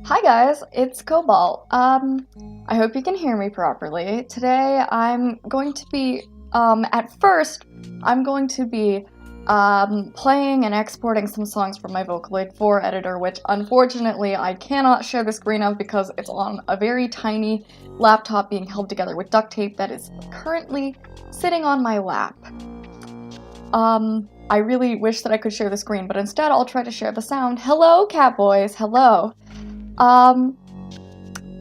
Hi guys, it's Cobalt. I hope you can hear me properly. Today I'm going to be, at first, I'm going to be, playing and exporting some songs from my Vocaloid 4 editor, which unfortunately I cannot share the screen of because it's on a very tiny laptop being held together with duct tape that is currently sitting on my lap. I really wish that I could share the screen, but instead I'll try to share the sound. Hello, cat boys, hello.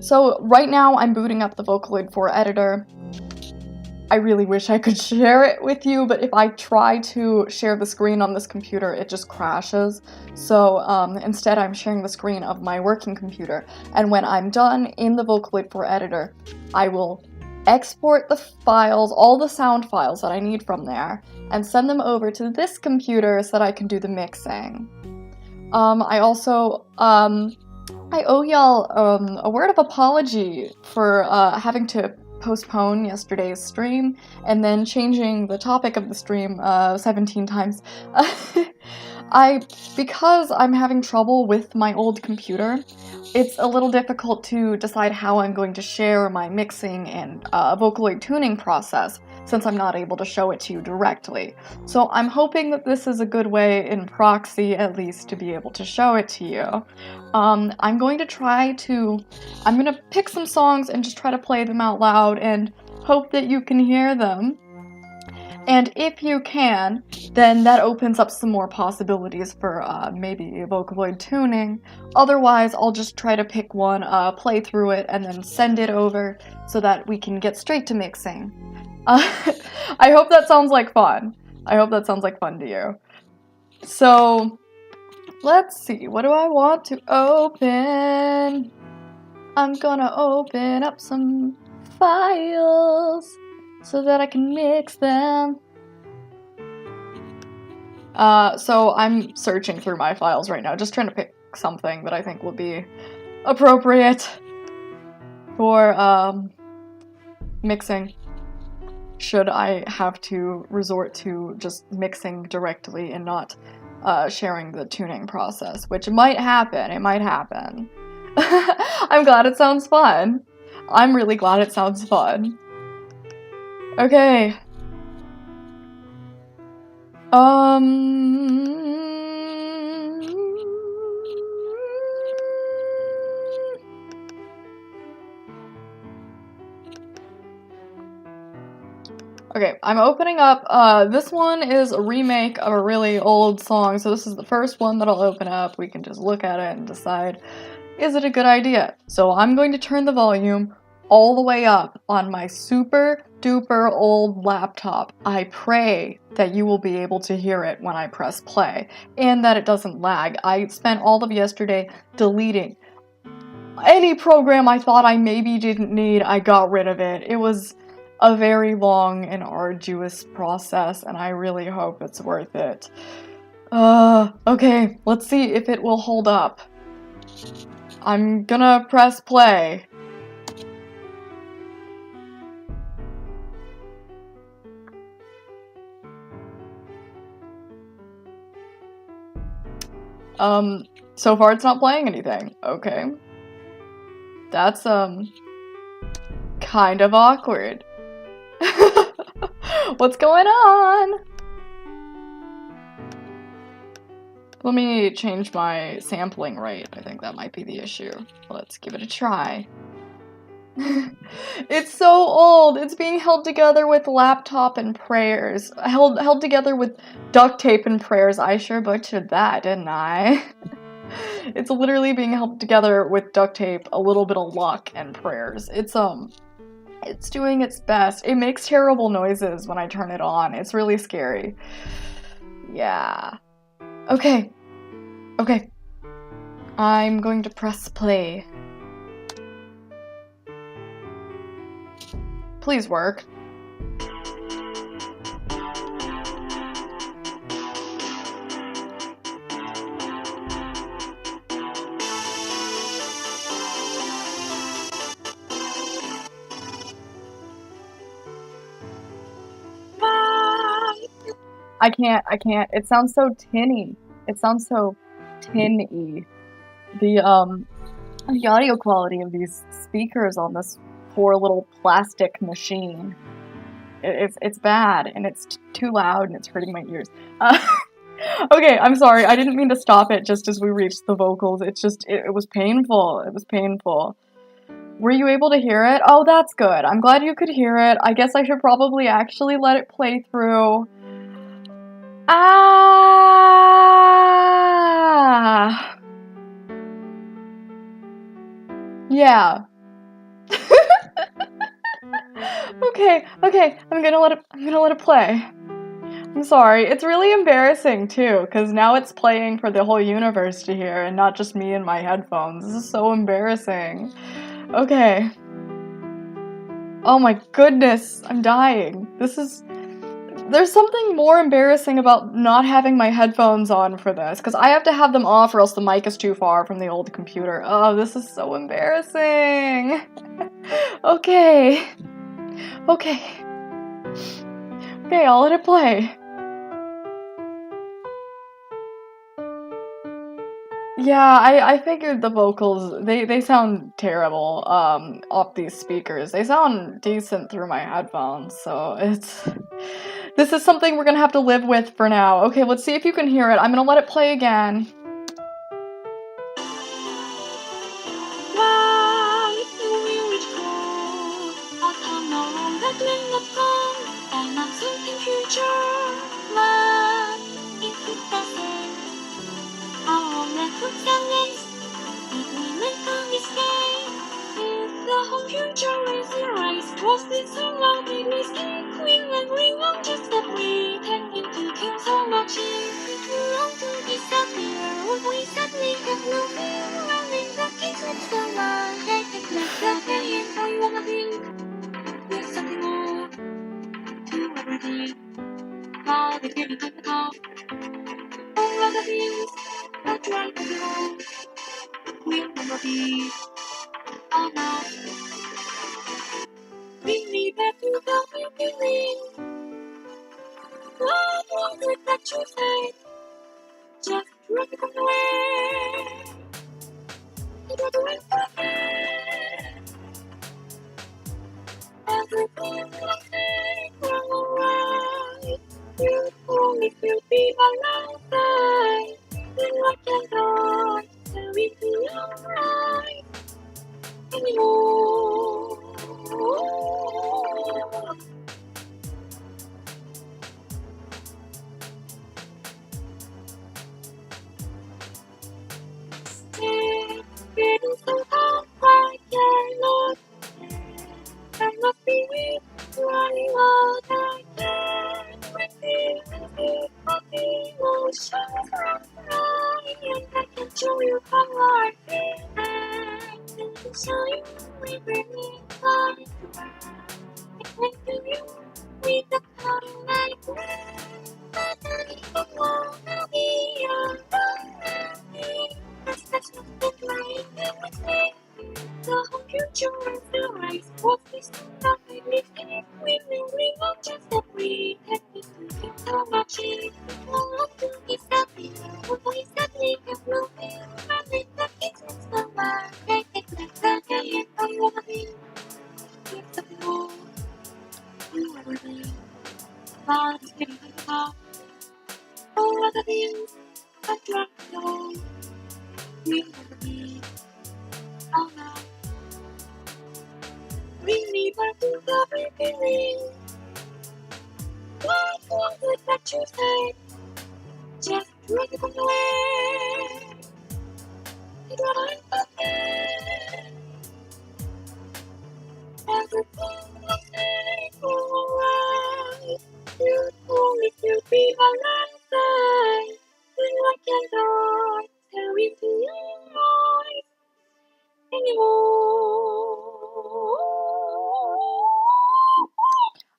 So right now I'm booting up the Vocaloid 4 editor. I really wish I could share it with you, but if I try to share the screen on this computer, it just crashes. So instead I'm sharing the screen of my working computer, and when I'm done in the Vocaloid 4 editor, I will export the files, all the sound files that I need from there, and send them over to this computer so that I can do the mixing. I owe y'all a word of apology for having to postpone yesterday's stream and then changing the topic of the stream 17 times. Because I'm having trouble with my old computer, it's a little difficult to decide how I'm going to share my mixing and Vocaloid tuning process, since I'm not able to show it to you directly. So I'm hoping that this is a good way, in proxy at least, to be able to show it to you. I'm going to pick some songs and just try to play them out loud and hope that you can hear them. And if you can, then that opens up some more possibilities for maybe Vocaloid tuning. Otherwise, I'll just try to pick one, play through it, and then send it over so that we can get straight to mixing. I hope that sounds like fun. I hope that sounds like fun to you. So, let's see, what do I want to open? I'm gonna open up some files so that I can mix them. So I'm searching through my files right now, just trying to pick something that I think will be appropriate for, mixing. Should I have to resort to just mixing directly and not sharing the tuning process, which might happen, it might happen. I'm glad it sounds fun. I'm really glad it sounds fun. Okay. Okay, I'm opening up, this one is a remake of a really old song, so this is the first one that I'll open up. We can just look at it and decide, is it a good idea? So I'm going to turn the volume all the way up on my super duper old laptop. I pray that you will be able to hear it when I press play, and that it doesn't lag. I spent all of yesterday deleting any program I thought I maybe didn't need. I got rid of it. It was a very long and arduous process, and I really hope it's worth it. Okay, let's see if it will hold up. I'm gonna press play. So far it's not playing anything. Okay. That's, kind of awkward. What's going on? Let me change my sampling rate. I think that might be the issue. Let's give it a try. It's so old. It's being held together with laptop and prayers. Held together with duct tape and prayers. I sure butchered that, didn't I? It's literally being held together with duct tape, a little bit of luck, and prayers. It's doing its best. It makes terrible noises when I turn it on. It's really scary. Yeah. Okay. Okay. I'm going to press play. Please work. I can't. It sounds so tinny. It sounds so tin-y. The audio quality of these speakers on this poor little plastic machine. It's bad, and it's too loud, and it's hurting my ears. Okay, I'm sorry, I didn't mean to stop it just as we reached the vocals. It's just, it was painful. It was painful. Were you able to hear it? Oh, that's good. I'm glad you could hear it. I guess I should probably actually let it play through. Ah! Yeah. Okay, I'm gonna let it play. I'm sorry, it's really embarrassing too, because now it's playing for the whole universe to hear and not just me and my headphones. This is so embarrassing. Okay. Oh my goodness, I'm dying. There's something more embarrassing about not having my headphones on for this, because I have to have them off or else the mic is too far from the old computer. Oh, this is so embarrassing. Okay, I'll let it play. Yeah, I figured the vocals, they sound terrible, off these speakers. They sound decent through my headphones, so this is something we're gonna have to live with for now. Okay, let's see if you can hear it. I'm gonna let it play again.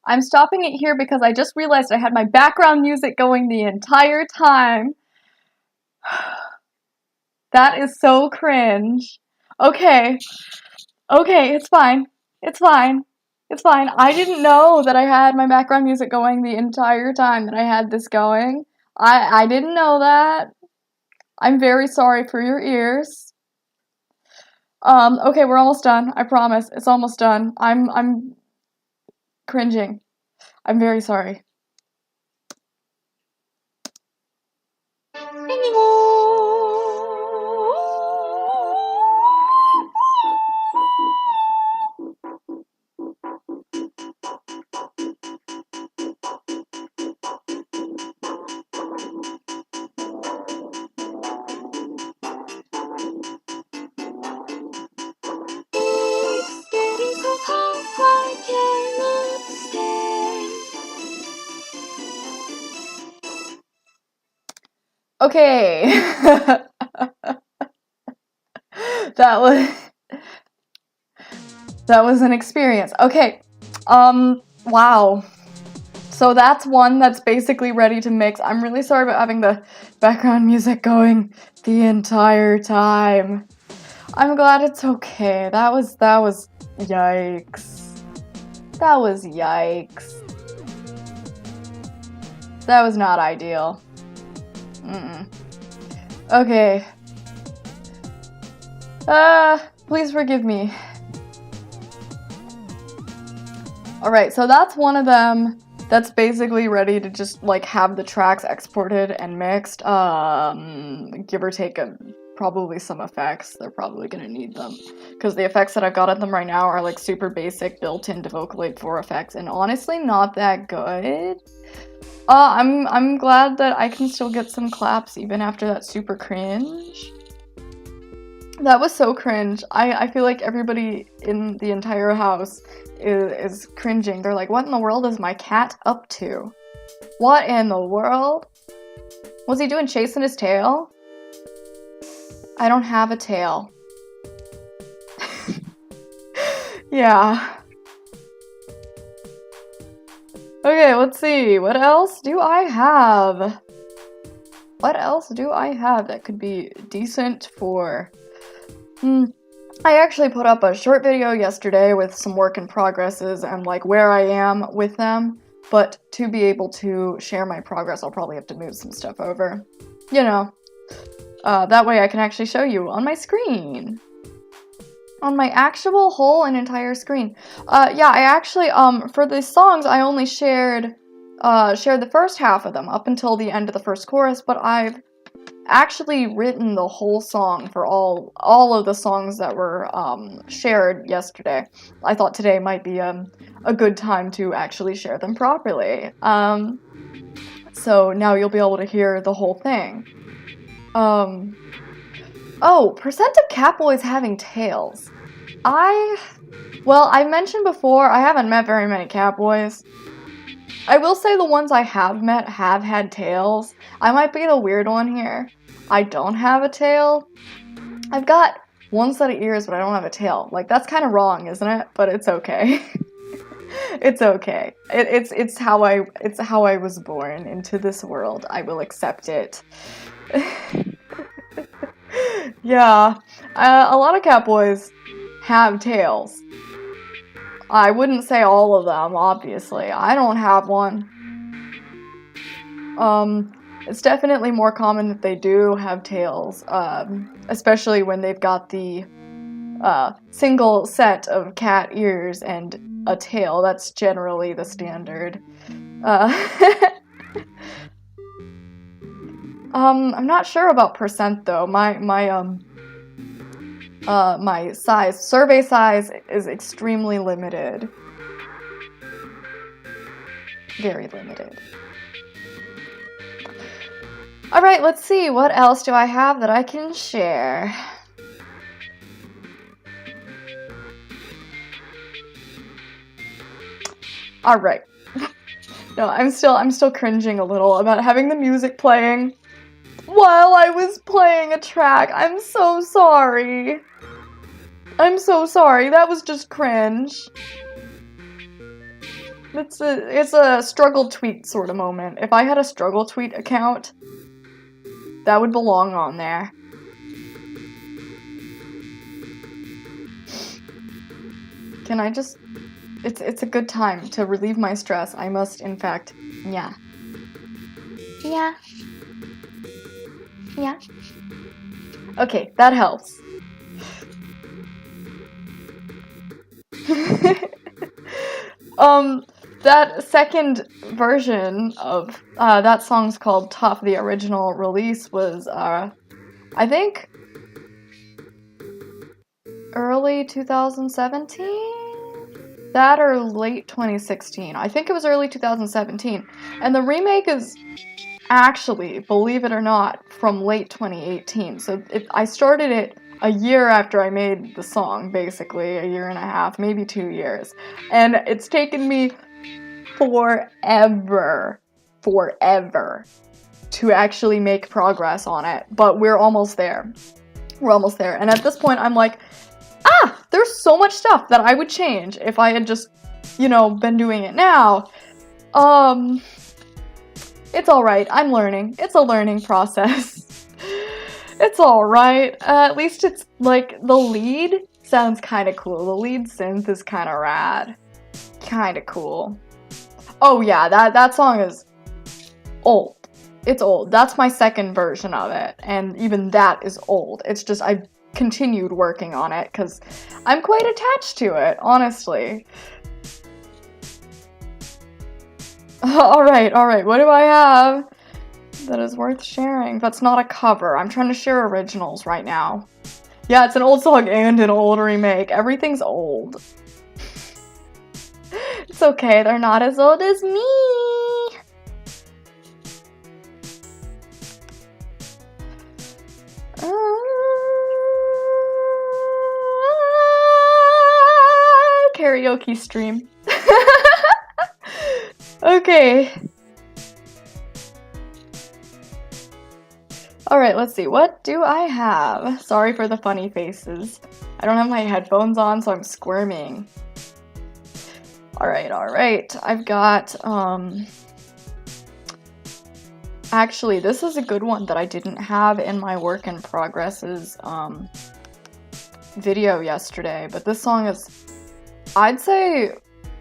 I'm stopping it here because I just realized I had my background music going the entire time. That is so cringe. Okay, it's fine. It's fine. I didn't know that I had my background music going the entire time that I had this going. I didn't know that. I'm very sorry for your ears. Okay, we're almost done. I promise. It's almost done. I'm cringing. I'm very sorry. Okay. That was an experience. Okay. Wow. So that's one that's basically ready to mix. I'm really sorry about having the background music going the entire time. I'm glad it's okay. That was yikes. That was yikes. That was not ideal. Okay. Please forgive me. Alright, so that's one of them that's basically ready to just, like, have the tracks exported and mixed. Give or take probably some effects. They're probably gonna need them. Because the effects that I've got at them right now are, like, super basic, built into Vocaloid 4 effects, and honestly not that good. I'm glad that I can still get some claps even after that super cringe. That was so cringe. I feel like everybody in the entire house is cringing. They're like, what in the world is my cat up to? What in the world? Was he doing chasing his tail? I don't have a tail. Yeah. Okay, let's see. What else do I have? What else do I have that could be decent for... I actually put up a short video yesterday with some work in progresses and like where I am with them, but to be able to share my progress, I'll probably have to move some stuff over. You know, that way I can actually show you on my screen. On my actual whole and entire screen. Yeah, I actually, for the songs, I only shared the first half of them up until the end of the first chorus, but I've actually written the whole song for all of the songs that were shared yesterday. I thought today might be a good time to actually share them properly. So now you'll be able to hear the whole thing. Oh, percent of Catboys having tails. Well, I mentioned before, I haven't met very many Catboys. I will say the ones I have met have had tails. I might be the weird one here. I don't have a tail. I've got one set of ears, but I don't have a tail. Like, that's kind of wrong, isn't it? But it's okay. It's okay. It's how I was born into this world. I will accept it. Yeah, a lot of Catboys have tails. I wouldn't say all of them, obviously. I don't have one. It's definitely more common that they do have tails, especially when they've got the single set of cat ears and a tail. That's generally the standard. I'm not sure about percent though. My size, survey size, is extremely limited. Very limited. Alright, let's see. What else do I have that I can share? Alright. No, I'm still cringing a little about having the music playing while I was playing a track. I'm so sorry. I'm so sorry. That was just cringe. It's a struggle tweet sort of moment. If I had a struggle tweet account, that would belong on there. Can I just... It's a good time to relieve my stress. I must, in fact... Yeah. Yeah. Yeah. Okay, that helps. That second version of that song's called Tough. The original release was, I think, early 2017? That or late 2016. I think it was early 2017. And the remake is actually, believe it or not, from late 2018. So I started it a year after I made the song, basically, a year and a half, maybe 2 years. And it's taken me forever to actually make progress on it. But we're almost there. We're almost there. And at this point, I'm like, there's so much stuff that I would change if I had just, been doing it now. It's alright. I'm learning. It's a learning process. It's alright. At least it's, like, the lead sounds kind of cool. The lead synth is kind of rad. Kind of cool. Oh yeah, that song is old. It's old. That's my second version of it. And even that is old. It's just, I've continued working on it because I'm quite attached to it, honestly. Alright, what do I have that is worth sharing? That's not a cover. I'm trying to share originals right now. Yeah, it's an old song and an old remake. Everything's old. It's okay, they're not as old as me. Karaoke stream. Okay. Alright, let's see. What do I have? Sorry for the funny faces. I don't have my headphones on, so I'm squirming. Alright. I've got, actually, this is a good one that I didn't have in my work in progress's, video yesterday, but this song is, I'd say,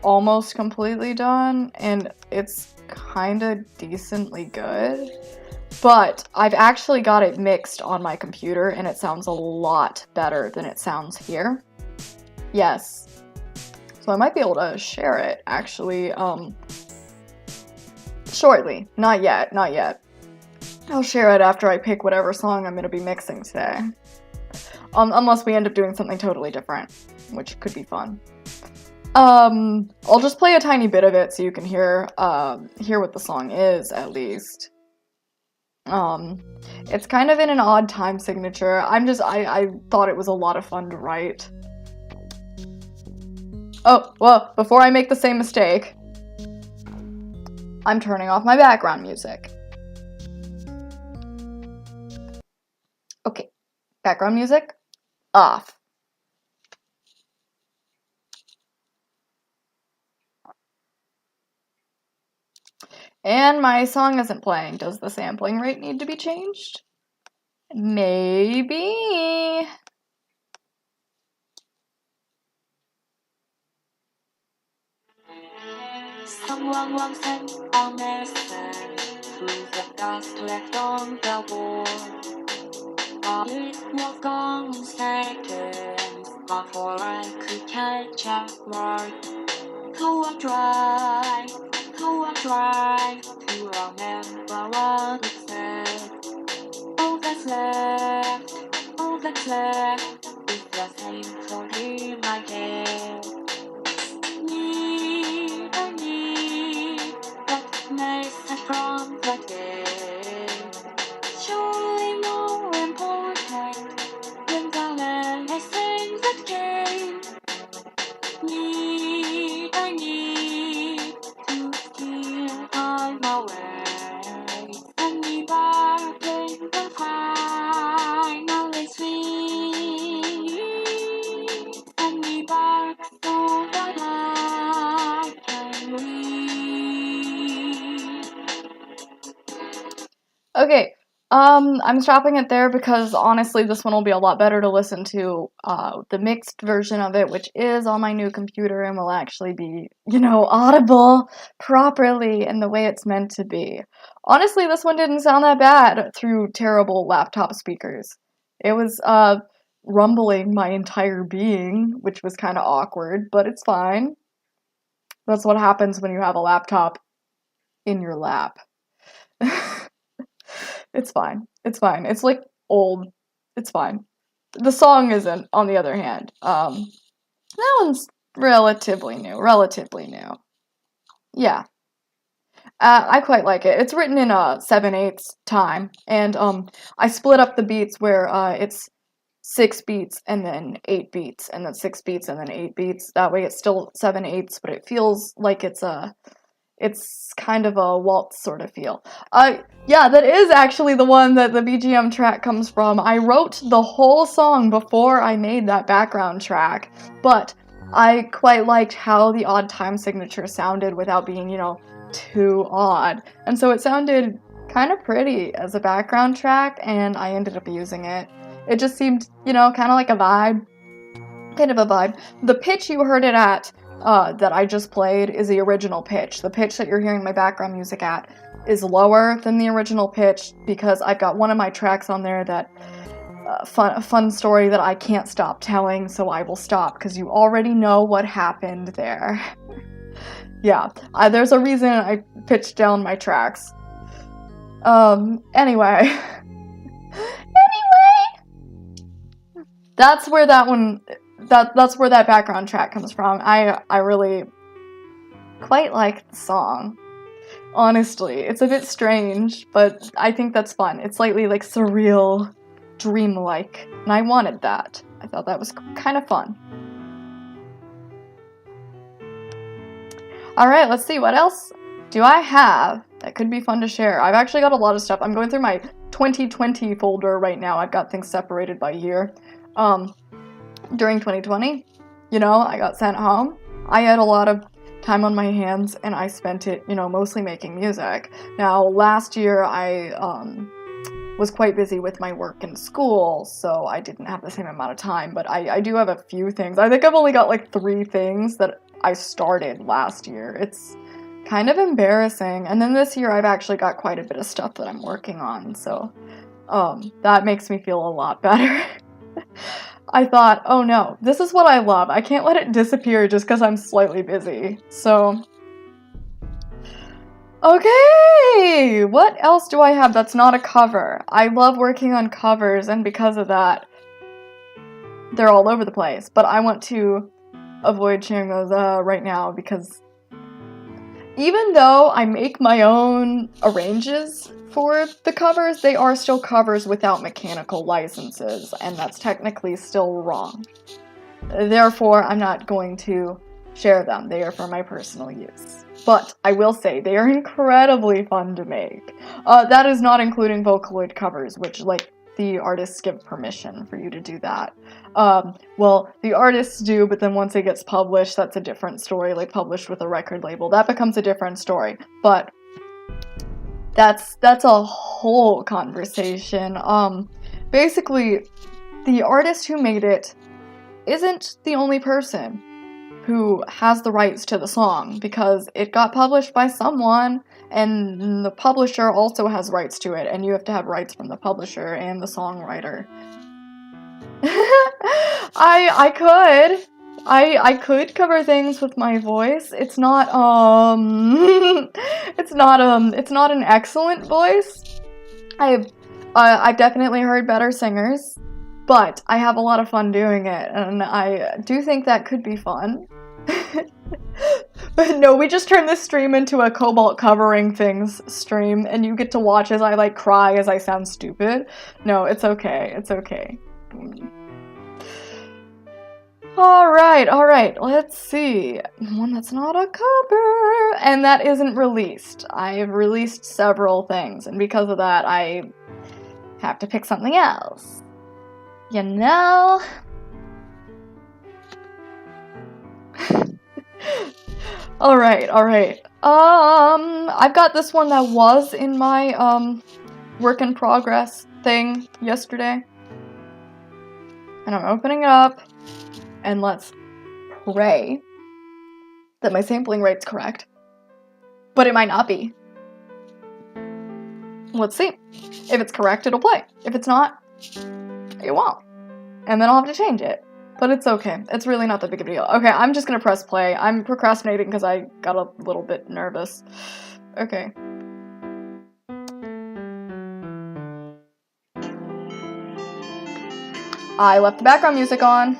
almost completely done, and it's kinda decently good. But I've actually got it mixed on my computer, and it sounds a lot better than it sounds here. Yes. So I might be able to share it, actually, shortly. Not yet. I'll share it after I pick whatever song I'm gonna be mixing today. Unless we end up doing something totally different, which could be fun. I'll just play a tiny bit of it so you can hear what the song is, at least. It's kind of in an odd time signature. I thought it was a lot of fun to write. Oh, well, before I make the same mistake, I'm turning off my background music. Okay, background music, off. And my song isn't playing. Does the sampling rate need to be changed? Maybe. Someone once sent a message through the dust left on the wall. But it was gone in seconds before I could catch a word. So I tried to remember what it said. All that's left is the same thought in my head. I need that message from the dead. Surely more important than the lesson that came. I need to steal time away. Send me back in the finally sweet. Send me back so that I can read. Okay, I'm stopping it there because honestly this one will be a lot better to listen to, the mixed version of it, which is on my new computer and will actually be, audible properly in the way it's meant to be. Honestly, this one didn't sound that bad through terrible laptop speakers. It was, rumbling my entire being, which was kind of awkward, but it's fine. That's what happens when you have a laptop in your lap. It's fine. It's fine. It's like old. It's fine. The song isn't, on the other hand. That one's relatively new. Relatively new. Yeah. I quite like it. It's written in 7/8 time, and I split up the beats where it's 6 beats and then 8 beats, and then 6 beats and then 8 beats. That way it's still 7/8, but it feels like it's kind of a waltz sort of feel. Yeah, that is actually the one that the BGM track comes from. I wrote the whole song before I made that background track, but I quite liked how the odd time signature sounded without being, you know, too odd. And so it sounded kind of pretty as a background track, and I ended up using it. It just seemed, you know, kind of like a vibe. Kind of a vibe. The pitch you heard it at, that I just played, is the original pitch. The pitch that you're hearing my background music at is lower than the original pitch because I've got one of my tracks on there that fun story that I can't stop telling, so I will stop because you already know what happened there. Yeah, there's a reason I pitched down my tracks. Anyway. That's where that one, that's where that background track comes from. I really quite like the song. Honestly, it's a bit strange, but I think that's fun. It's slightly like surreal, dreamlike, and I wanted that. I thought that was kind of fun. Alright, let's see, what else do I have that could be fun to share? I've actually got a lot of stuff. I'm going through my 2020 folder right now. I've got things separated by year. During 2020, you know, I got sent home. I had a lot of time on my hands, and I spent it, you know, mostly making music. Now, last year, I was quite busy with my work and school, so I didn't have the same amount of time, but I do have a few things. I think I've only got like 3 things that I started last year. It's kind of embarrassing. And then this year, I've actually got quite a bit of stuff that I'm working on, so that makes me feel a lot better. I thought, oh no, this is what I love. I can't let it disappear just because I'm slightly busy. So, okay, what else do I have that's not a cover? I love working on covers, and because of that, they're all over the place. But I want to avoid sharing those right now because even though I make my own arranges for the covers, they are still covers without mechanical licenses, and that's technically still wrong. Therefore, I'm not going to share them. They are for my personal use. But I will say, they are incredibly fun to make. That is not including Vocaloid covers, which, like, the artists give permission for you to do that. Well, the artists do, but then once it gets published, that's a different story, like published with a record label. That becomes a different story. But that's a whole conversation. Basically, the artist who made it isn't the only person who has the rights to the song, because it got published by someone, and the publisher also has rights to it, and you have to have rights from the publisher and the songwriter. I could cover things with my voice. It's not it's not an excellent voice. I've definitely heard better singers, but I have a lot of fun doing it, and I do think that could be fun. But no, we just turned this stream into a Cobalt covering things stream, and you get to watch as I like cry as I sound stupid. No, it's okay. It's okay. Alright, let's see. One that's not a cover, and that isn't released. I've released several things, and because of that, I have to pick something else. You know? Alright. I've got this one that was in my, work in progress thing yesterday. And I'm opening it up. And let's pray that my sampling rate's correct. But it might not be. Let's see. If it's correct, it'll play. If it's not, it won't. and then I'll have to change it. But it's okay. It's really not that big of a deal. Okay, I'm just gonna press play. I'm procrastinating because I got a little bit nervous. Okay. I left the background music on.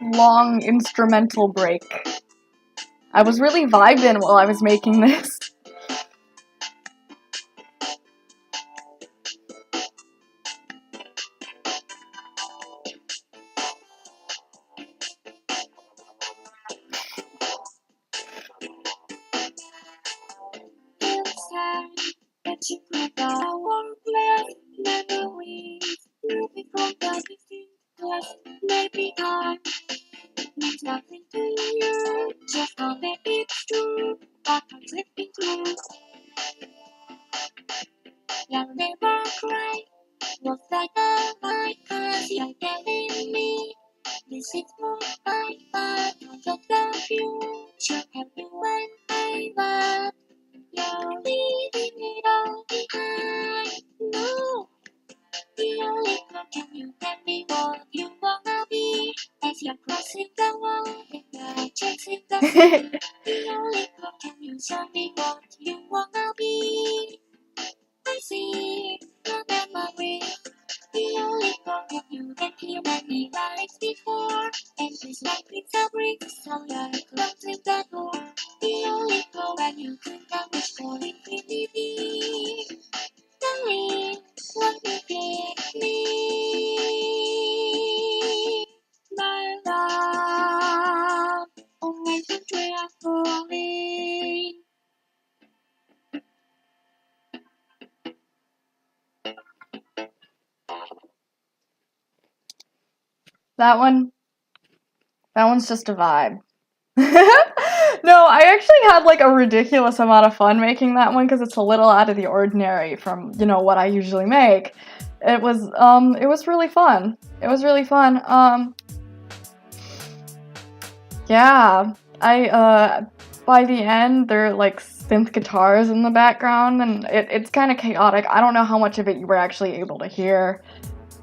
Long instrumental break. I was really vibing while I was making this. That one's just a vibe. No, I actually had like a ridiculous amount of fun making that one because it's a little out of the ordinary from, you know, what I usually make. It was really fun. It was really fun. Yeah, by the end, there are like synth guitars in the background, and it's kind of chaotic. I don't know how much of it you were actually able to hear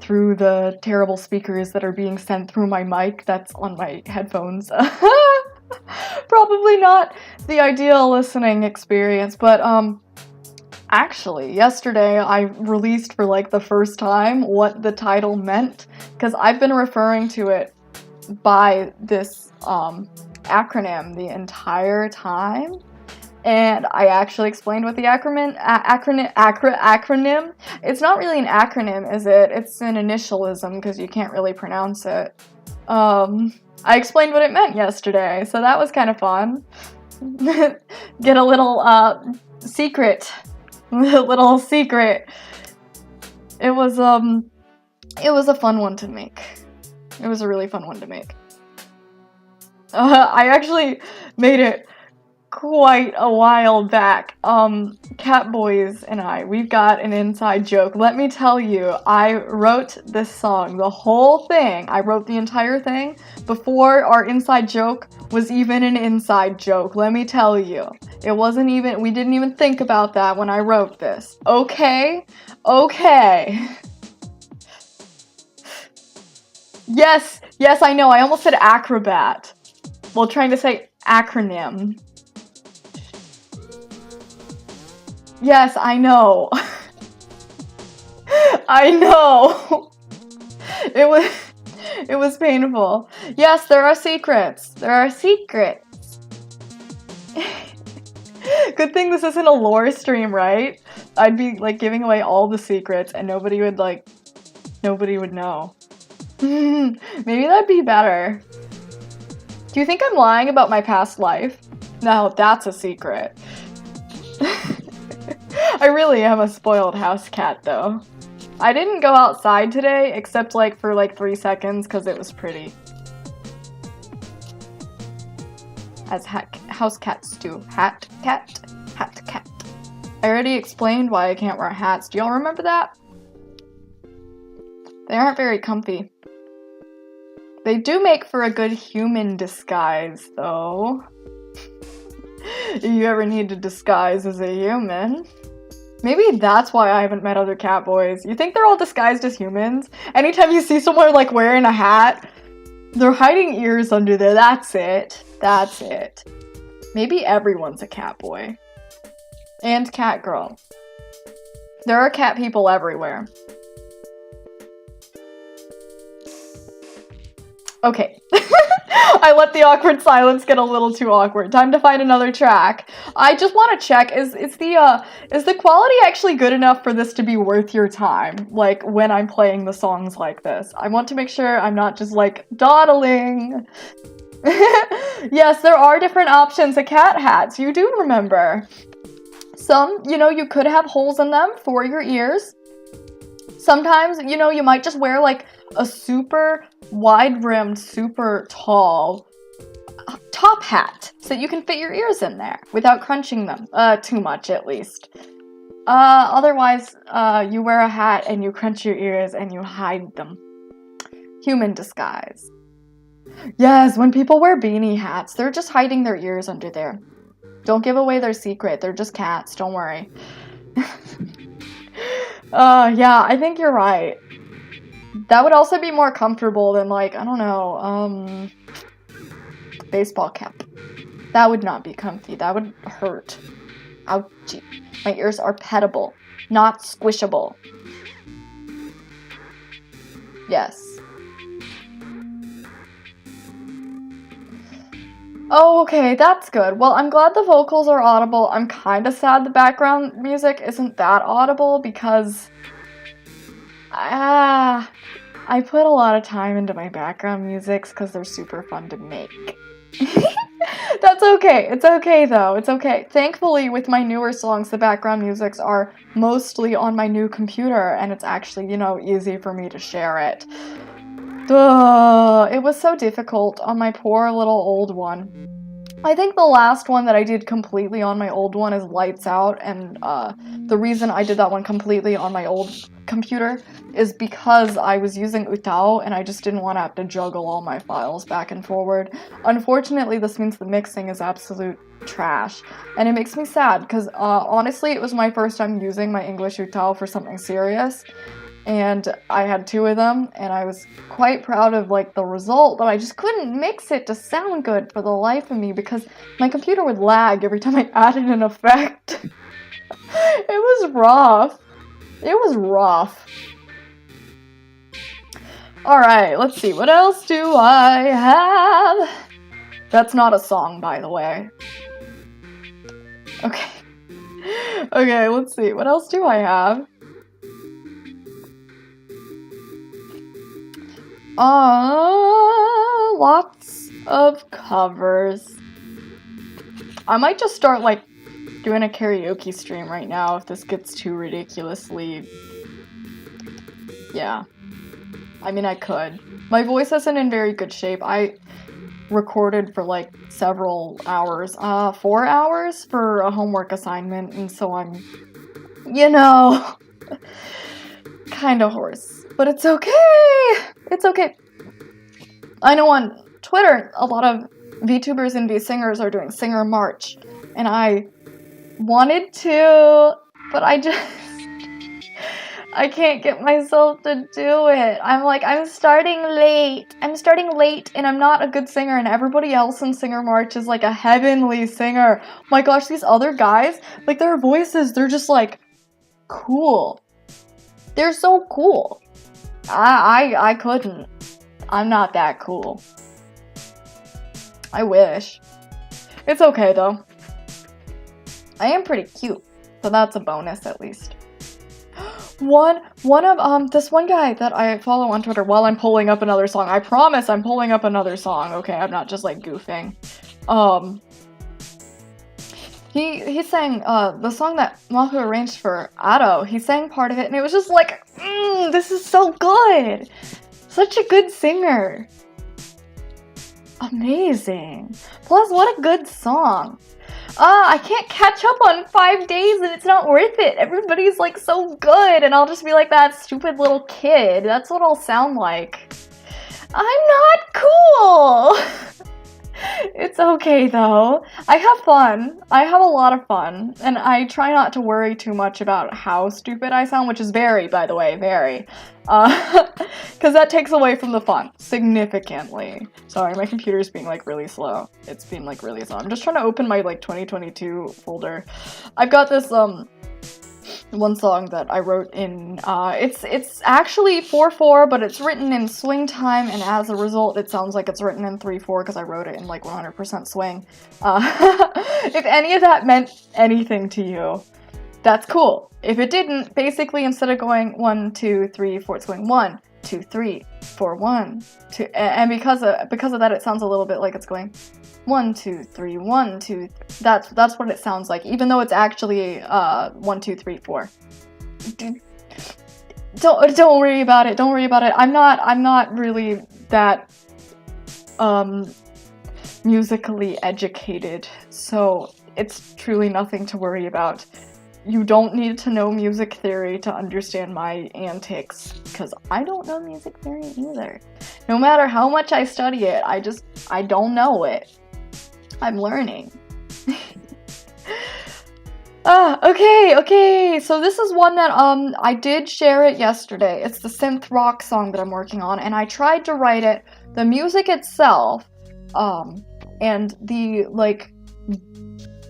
through the terrible speakers that are being sent through my mic that's on my headphones. Probably not the ideal listening experience, but actually, yesterday I released for like the first time what the title meant, because I've been referring to it by this acronym the entire time. And I actually explained what the acronym. It's not really an acronym, is it? It's an initialism because you can't really pronounce it. I explained what it meant yesterday, so that was kind of fun. Get a little secret, little secret. It was a fun one to make. It was a really fun one to make. I actually made it quite a while back, Catboys and we've got an inside joke. Let me tell you, I wrote this song, the whole thing. I wrote the entire thing before our inside joke was even an inside joke. Let me tell you. It wasn't even, we didn't even think about that when I wrote this. Okay? Okay. Yes, I know. I almost said acrobat. Well, trying to say acronym. Yes, I know. I know. It was painful. Yes, there are secrets. There are secrets. Good thing this isn't a lore stream, right? I'd be like giving away all the secrets and nobody would know. Maybe that'd be better. Do you think I'm lying about my past life? No, that's a secret. I really am a spoiled house cat, though. I didn't go outside today, except for 3 seconds, because it was pretty. As house cats do. Hat cat. I already explained why I can't wear hats. Do y'all remember that? They aren't very comfy. They do make for a good human disguise, though. If you ever need to disguise as a human. Maybe that's why I haven't met other cat boys. You think they're all disguised as humans? Anytime you see someone wearing a hat, they're hiding ears under there. That's it. That's it. Maybe everyone's a cat boy. And cat girl. There are cat people everywhere. Okay. I let the awkward silence get a little too awkward. Time to find another track. I just want to check, is the quality actually good enough for this to be worth your time? When I'm playing the songs like this. I want to make sure I'm not just dawdling. Yes, there are different options of cat hats. You do remember. Some, you could have holes in them for your ears. Sometimes, you might just wear a super wide-brimmed, super tall top hat so that you can fit your ears in there without crunching them too much, at least. Otherwise, you wear a hat and you crunch your ears and you hide them. Human disguise. Yes, when people wear beanie hats, they're just hiding their ears under there. Don't give away their secret. They're just cats. Don't worry. Yeah, I think you're right. That would also be more comfortable than, I don't know, baseball cap. That would not be comfy. That would hurt. Ouchie. My ears are pettable, not squishable. Yes. Oh, okay, that's good. Well, I'm glad the vocals are audible. I'm kind of sad the background music isn't that audible because I put a lot of time into my background musics because they're super fun to make. That's okay. It's okay, though. It's okay. Thankfully, with my newer songs, the background musics are mostly on my new computer, and it's actually, easy for me to share it. Duh, it was so difficult on my poor little old one. I think the last one that I did completely on my old one is Lights Out, and the reason I did that one completely on my old computer is because I was using Utao and I just didn't want to have to juggle all my files back and forward. Unfortunately, this means the mixing is absolute trash, and it makes me sad because honestly, it was my first time using my English Utao for something serious. And I had 2 of them, and I was quite proud of, the result, but I just couldn't mix it to sound good for the life of me because my computer would lag every time I added an effect. It was rough. It was rough. Alright, let's see. What else do I have? That's not a song, by the way. Okay. Okay, let's see. What else do I have? Lots of covers. I might just start, doing a karaoke stream right now if this gets too ridiculously... Yeah. I mean, I could. My voice isn't in very good shape. recorded for like several hours, 4 hours for a homework assignment, and so I'm, you know, kind of hoarse. But it's okay! It's okay. I know on Twitter, a lot of VTubers and VSingers are doing Singer March, and I wanted to, but I can't get myself to do it. I'm like, I'm starting late, and I'm not a good singer, and everybody else in Singer March is like a heavenly singer. Oh my gosh, these other guys, like their voices, they're just like, cool. They're so cool. I couldn't. I'm not that cool. I wish. It's okay though. I am pretty cute, so that's a bonus at least. One of this one guy that I follow on Twitter, while I'm pulling up another song. I promise I'm pulling up another song, okay? I'm not just like goofing. He sang the song that Mahu arranged for Ado. He sang part of it, and it was just like, this is so good. Such a good singer. Amazing. Plus, what a good song. I can't catch up on 5 days and it's not worth it. Everybody's like so good, and I'll just be like that stupid little kid. That's what I'll sound like. I'm not cool. It's okay though. I have fun. I have a lot of fun, and I try not to worry too much about how stupid I sound, which is very, by the way, very. Because that takes away from the fun significantly. Sorry, my computer's being like really slow. It's being like really slow. I'm just trying to open my like 2022 folder. I've got this one song that I wrote in, it's actually 4/4, but it's written in swing time, and as a result, it sounds like it's written in 3/4 because I wrote it in like 100% swing. If any of that meant anything to you, that's cool. If it didn't, basically instead of going 1, 2, 3, 4, it's going 1, 2, 3, 4, 1, 2, and because of that, it sounds a little bit like it's going 1, 2, 3, 1, 2. That's what it sounds like, even though it's actually 1, 2, 3, 4. Don't worry about it. Don't worry about it. I'm not really that musically educated, so it's truly nothing to worry about. You don't need to know music theory to understand my antics, because I don't know music theory either. No matter how much I study it, I don't know it. I'm learning. Okay, so this is one that, I did share it yesterday. It's the synth rock song that I'm working on, and I tried to write it. The music itself, and the, like,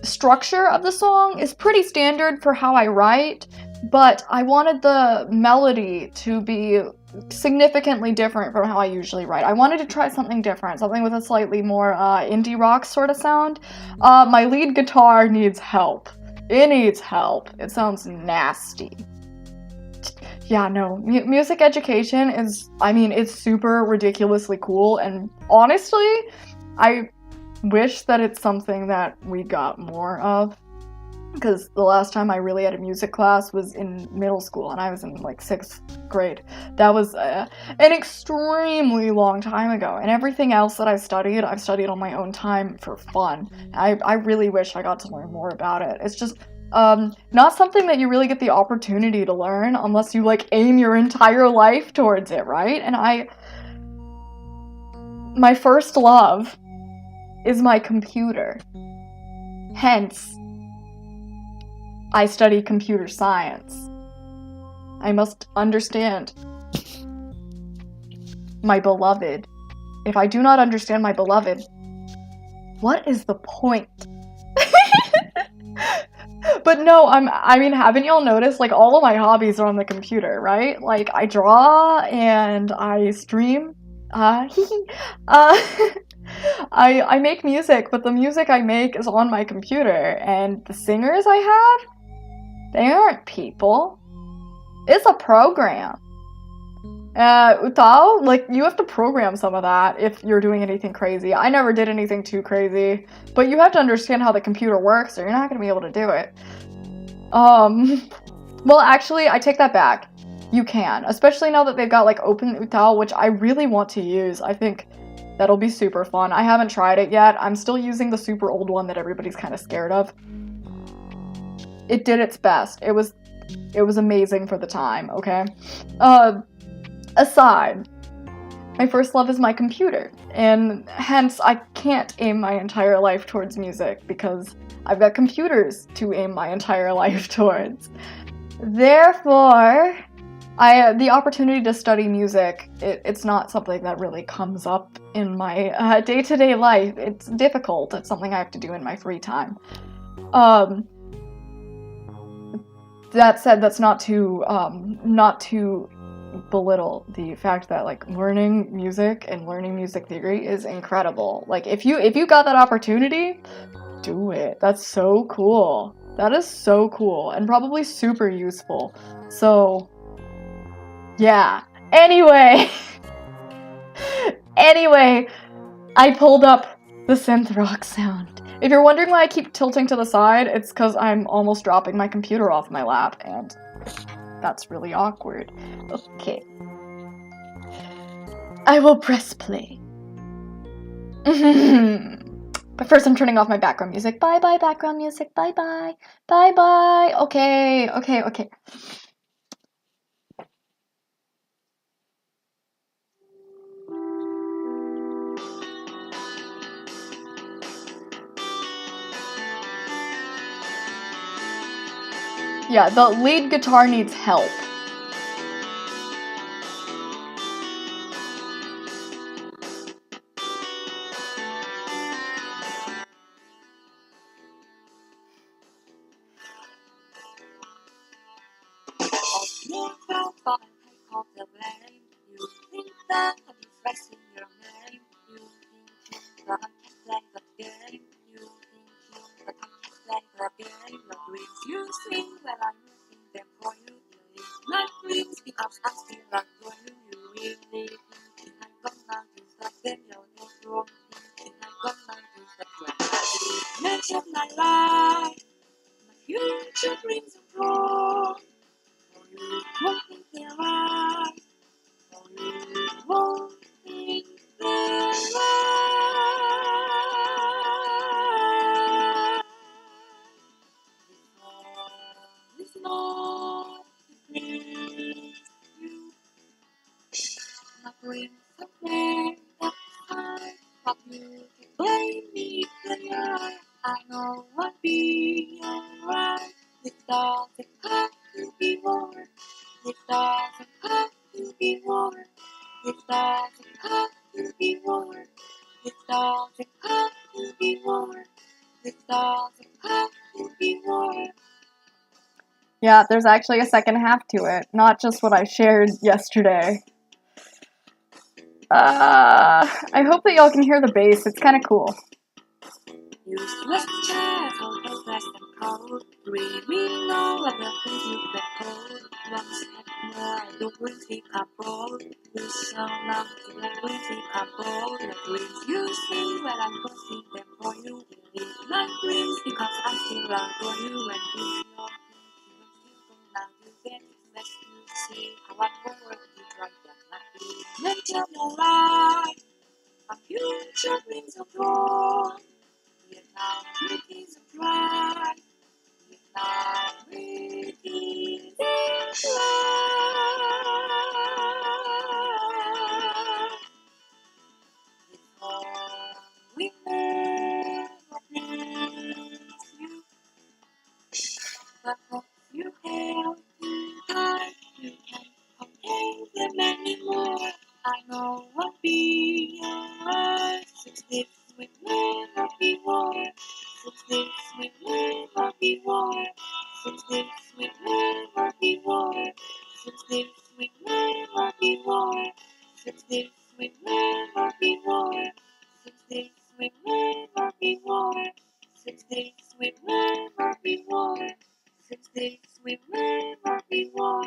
structure of the song is pretty standard for how I write, but I wanted the melody to be significantly different from how I usually write. I wanted to try something different, something with a slightly more indie rock sort of sound. My lead guitar needs help. It needs help. It sounds nasty. Yeah, no, music education is, I mean, it's super ridiculously cool, and honestly, I wish that it's something that we got more of, because the last time I really had a music class was in middle school, and I was in like 6th grade. That was an extremely long time ago, and everything else that I've studied on my own time for fun. I really wish I got to learn more about it. It's just not something that you really get the opportunity to learn unless you like aim your entire life towards it, right? And my first love is my computer. Hence, I study computer science. I must understand my beloved. If I do not understand my beloved, what is the point? But no, I mean, haven't y'all noticed, like, all of my hobbies are on the computer, right? Like, I draw and I stream. I make music, but the music I make is on my computer, and the singers I have, they aren't people. It's a program. Utao, like, you have to program some of that if you're doing anything crazy. I never did anything too crazy, but you have to understand how the computer works, or you're not gonna be able to do it. Well, actually, I take that back. You can, especially now that they've got, like, Open Utao, which I really want to use. I think That'll be super fun. I haven't tried it yet. I'm still using the super old one that everybody's kind of scared of. It did its best. It was amazing for the time, okay? Aside, my first love is my computer, and hence I can't aim my entire life towards music because I've got computers to aim my entire life towards. Therefore, the opportunity to study music, it's not something that really comes up in my day-to-day life. It's difficult. It's something I have to do in my free time. That said, that's not to belittle the fact that like learning music and learning music theory is incredible. Like if you got that opportunity, do it. That's so cool. That is so cool and probably super useful. So yeah. Anyway, I pulled up the synth rock sound. If you're wondering why I keep tilting to the side, it's because I'm almost dropping my computer off my lap, and that's really awkward. Okay. I will press play. But first I'm turning off my background music. Bye-bye, background music. Bye-bye. Bye-bye. Okay. Yeah, the lead guitar needs help. You fell for and take all the blame. You think that I'll be pressing your name. You think that I can play the game. You think that I can play the game. Your dreams you sing when I'm looking them for you. You live my dreams because I still adore you. You really think I'm gonna do something you're not wrong. Think I'm gonna do something when I do. Mention my life. My future dreams are wrong. You won't think they're right. You won't think they're right. This not to please you. My dreams are made up high. But you can blame me if they are. I know I'll be alright. This doesn't have to be war. This doesn't have to be war. This doesn't have to be war. This doesn't have to be war. This doesn't have to be war. Yeah, there's actually a second half to it, not just what I shared yesterday. I hope that y'all can hear the bass. It's kind of cool. Useless chairs, all hopeless and cold. We know what the things you get cold. Once had more, I don't really think I'm bold. We shall not keep like we think I'm bold. The dreams you see when I'm posting them for you. You live my dreams because I still adore you. And if you're thinking now you get it, let you see how I work you try that like me. Mention your life, my future dreams are gone. Yet now everything's right. Yet now everything's right. Before we never please you, but what you held in time, you can't contain them anymore. I know I'll be alright. Since this will never be war. Since this will never be war. Since this will never be war. Since this will never be war. Since this will never be war. Since this will never be war. Since this will never be war. Since this will never be war.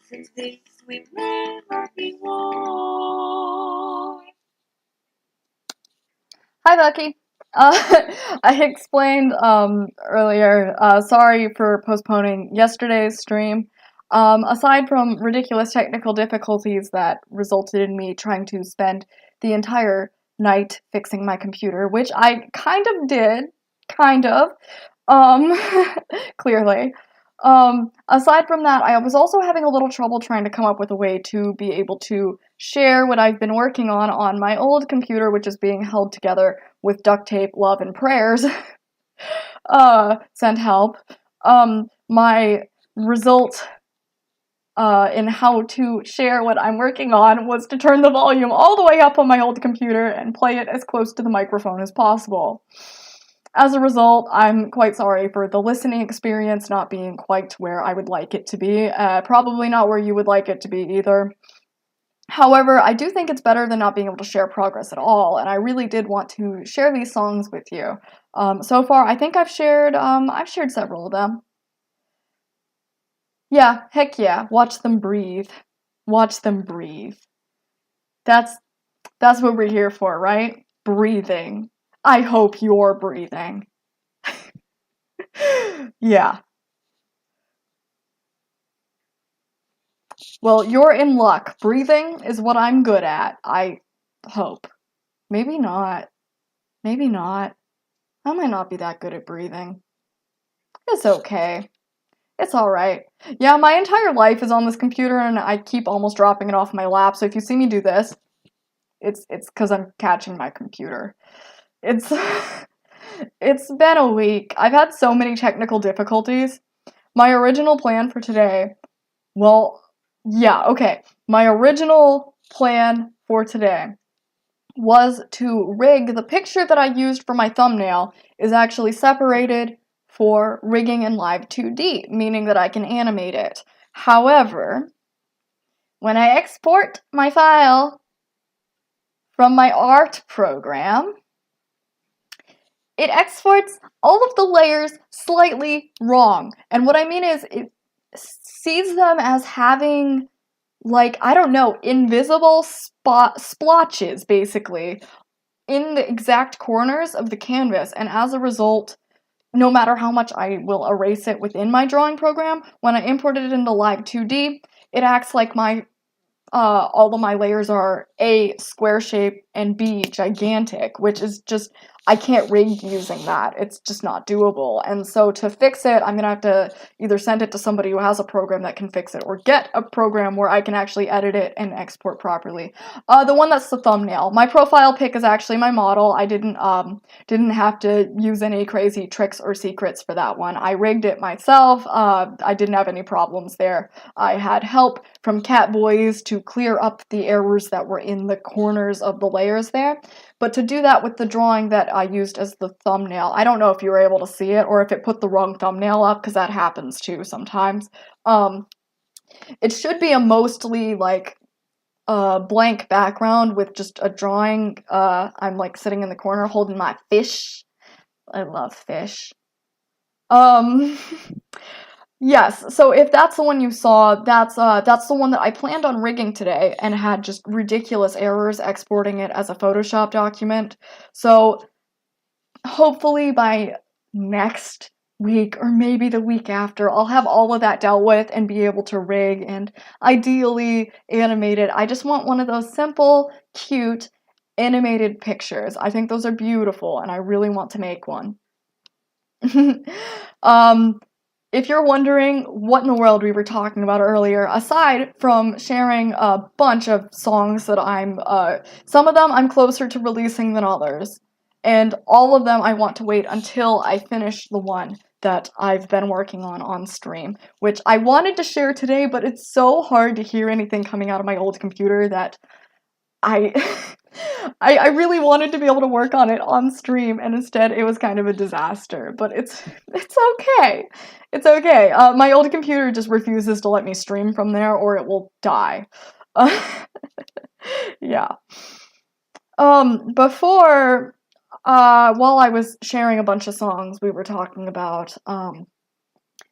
Since this will never be war. Hi, Bucky. I explained earlier, sorry for postponing yesterday's stream. Aside from ridiculous technical difficulties that resulted in me trying to spend the entire night fixing my computer, which I kind of did, clearly. Aside from that, I was also having a little trouble trying to come up with a way to be able to share what I've been working on my old computer, which is being held together with duct tape, love, and prayers. Send help. My result in how to share what I'm working on was to turn the volume all the way up on my old computer and play it as close to the microphone as possible. As a result, I'm quite sorry for the listening experience not being quite where I would like it to be. Probably not where you would like it to be either. However, I do think it's better than not being able to share progress at all, and I really did want to share these songs with you. So far, I think I've shared several of them. Yeah, heck yeah, watch them breathe. Watch them breathe. That's what we're here for, right? Breathing. I hope you're breathing. Yeah. Well, you're in luck. Breathing is what I'm good at, I hope. Maybe not. Maybe not. I might not be that good at breathing. It's okay. It's alright. Yeah, my entire life is on this computer and I keep almost dropping it off my lap, so if you see me do this, it's because I'm catching my computer. It's been a week. I've had so many technical difficulties. My original plan for today, well, yeah, okay. My original plan for today was to rig the picture that I used for my thumbnail is actually separated for rigging in Live 2D, meaning that I can animate it. However, when I export my file from my art program, it exports all of the layers slightly wrong. And what I mean is it sees them as having, like, I don't know, invisible splotches, basically, in the exact corners of the canvas. And as a result, no matter how much I will erase it within my drawing program, when I import it into Live 2D, it acts like my all of my layers are A, square shape, and B, gigantic, which is just, I can't rig using that. It's just not doable. And so to fix it, I'm gonna have to either send it to somebody who has a program that can fix it, or get a program where I can actually edit it and export properly. The one that's the thumbnail. My profile pic is actually my model. I didn't have to use any crazy tricks or secrets for that one. I rigged it myself. I didn't have any problems there. I had help from Catboys to clear up the errors that were in the corners of the layers there. But to do that with the drawing that I used as the thumbnail, I don't know if you were able to see it or if it put the wrong thumbnail up, because that happens too sometimes. It should be a mostly like blank background with just a drawing. I'm like sitting in the corner holding my fish. I love fish. Yes, so if that's the one you saw, that's the one that I planned on rigging today and had just ridiculous errors exporting it as a Photoshop document. So hopefully by next week or maybe the week after, I'll have all of that dealt with and be able to rig and ideally animate it. I just want one of those simple, cute, animated pictures. I think those are beautiful and I really want to make one. If you're wondering what in the world we were talking about earlier, aside from sharing a bunch of songs that some of them I'm closer to releasing than others, and all of them I want to wait until I finish the one that I've been working on stream, which I wanted to share today, but it's so hard to hear anything coming out of my old computer that I really wanted to be able to work on it on stream, and instead it was kind of a disaster, but it's okay. It's okay. My old computer just refuses to let me stream from there or it will die. Yeah. Before, while I was sharing a bunch of songs, we were talking about,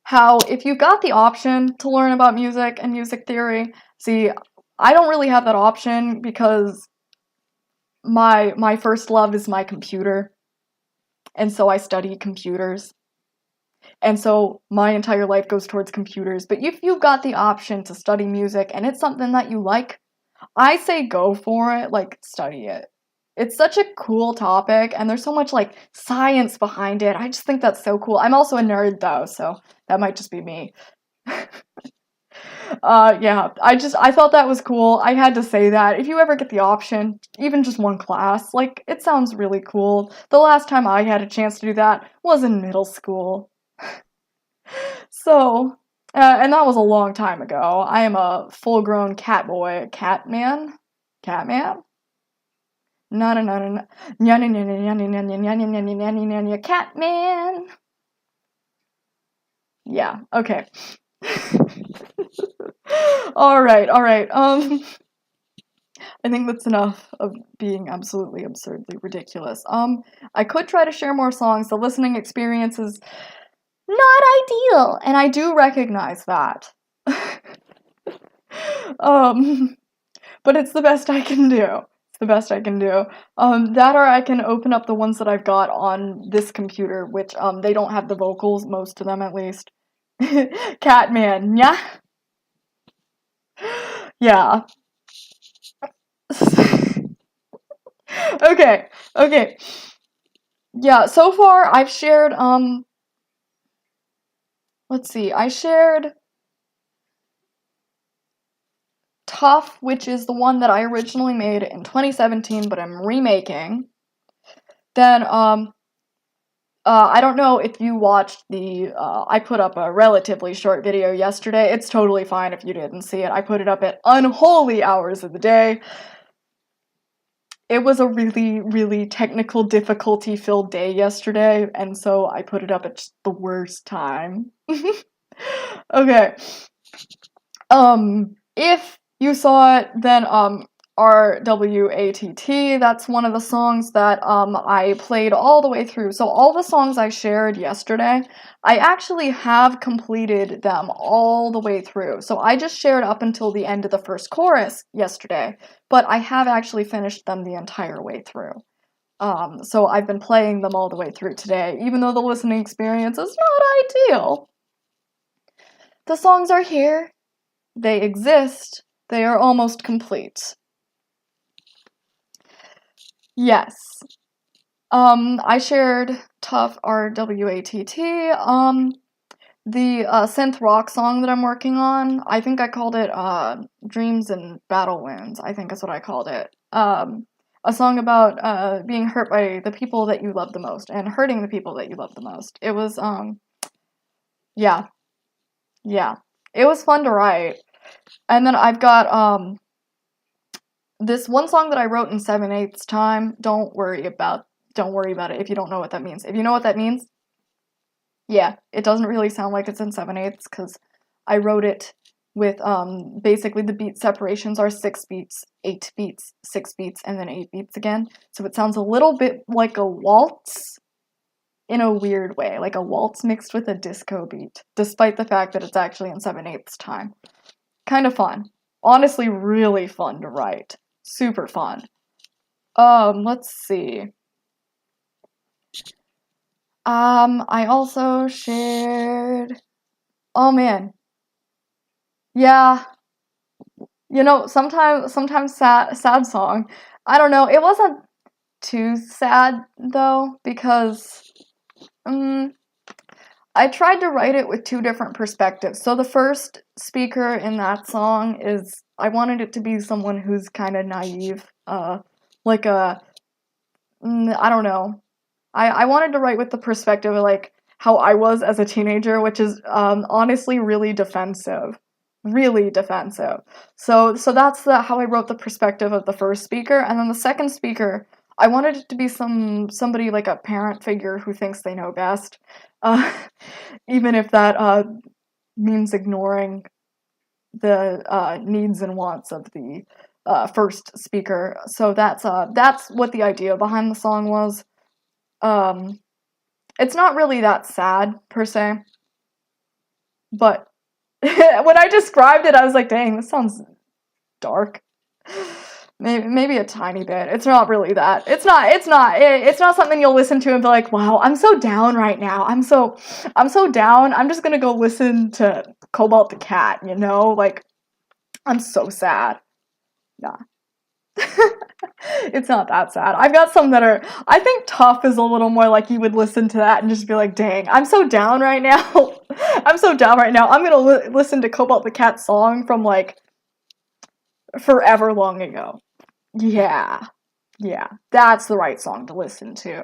how if you've got the option to learn about music and music theory, see, I don't really have that option because my first love is my computer, and so I study computers. And so my entire life goes towards computers. But if you've got the option to study music and it's something that you like, I say go for it, like, study it. it's such a cool topic, and there's so much like science behind it. I just think that's so cool. I'm also a nerd though, so that might just be me. Yeah, I thought that was cool. I had to say that. If you ever get the option, even just one class, like, it sounds really cool. The last time I had a chance to do that was in middle school. So, and that was a long time ago. I am a full-grown cat man? Catman? No, no, no, no, no, Catman. Yeah, okay. Alright. I think that's enough of being absolutely absurdly ridiculous. I could try to share more songs. The listening experience is not ideal, and I do recognize that. But it's the best I can do. It's the best I can do. That or I can open up the ones that I've got on this computer, which, they don't have the vocals, most of them at least. Catman, yeah? Yeah. Okay. Yeah, so far I've shared, let's see, I shared Tough, which is the one that I originally made in 2017, but I'm remaking. Then, I don't know if you watched I put up a relatively short video yesterday. It's totally fine if you didn't see it. I put it up at unholy hours of the day. It was a really, really technical difficulty-filled day yesterday, and so I put it up at just the worst time. Okay. If you saw it, then, RWATT, that's one of the songs that, I played all the way through. So all the songs I shared yesterday, I actually have completed them all the way through. So I just shared up until the end of the first chorus yesterday, but I have actually finished them the entire way through. So I've been playing them all the way through today, even though the listening experience is not ideal. The songs are here. They exist. They are almost complete. Yes. I shared Tough, RWATT. The synth rock song that I'm working on, I think I called it Dreams and Battle Wounds, I think is what I called it. A song about being hurt by the people that you love the most and hurting the people that you love the most. It was, yeah. It was fun to write. And then I've got, this one song that I wrote in 7/8 time. Don't worry about it if you don't know what that means. If you know what that means, yeah, it doesn't really sound like it's in 7/8 because I wrote it with, basically the beat separations are 6 beats, 8 beats, 6 beats, and then 8 beats again. So it sounds a little bit like a waltz in a weird way, like a waltz mixed with a disco beat, despite the fact that it's actually in 7/8 time. Kind of fun. Honestly, really fun to write. Super fun. Let's see. I also shared... Oh, man. Yeah. You know, sometimes sad song. I don't know, it wasn't too sad, though, because... I tried to write it with 2 different perspectives. So the first speaker in that song is, I wanted it to be someone who's kind of naive, like a, I don't know. I wanted to write with the perspective of, like, how I was as a teenager, which is, honestly really defensive. Really defensive. So that's how I wrote the perspective of the first speaker, and then the second speaker, I wanted it to be somebody like a parent figure who thinks they know best. Even if that means ignoring the needs and wants of the first speaker. So that's what the idea behind the song was. It's not really that sad per se, but when I described it, I was like, "Dang, this sounds dark." Maybe a tiny bit. It's not really that. It's not something you'll listen to and be like, wow, I'm so down right now. I'm so down. I'm just gonna go listen to Cobalt the cat, you know? Like, I'm so sad. Nah. It's not that sad. I've got some that are, I think Tough is a little more like you would listen to that and just be like, dang, I'm so down right now. I'm so down right now. I'm gonna listen to Cobalt the Cat's song from like forever long ago. Yeah, that's the right song to listen to.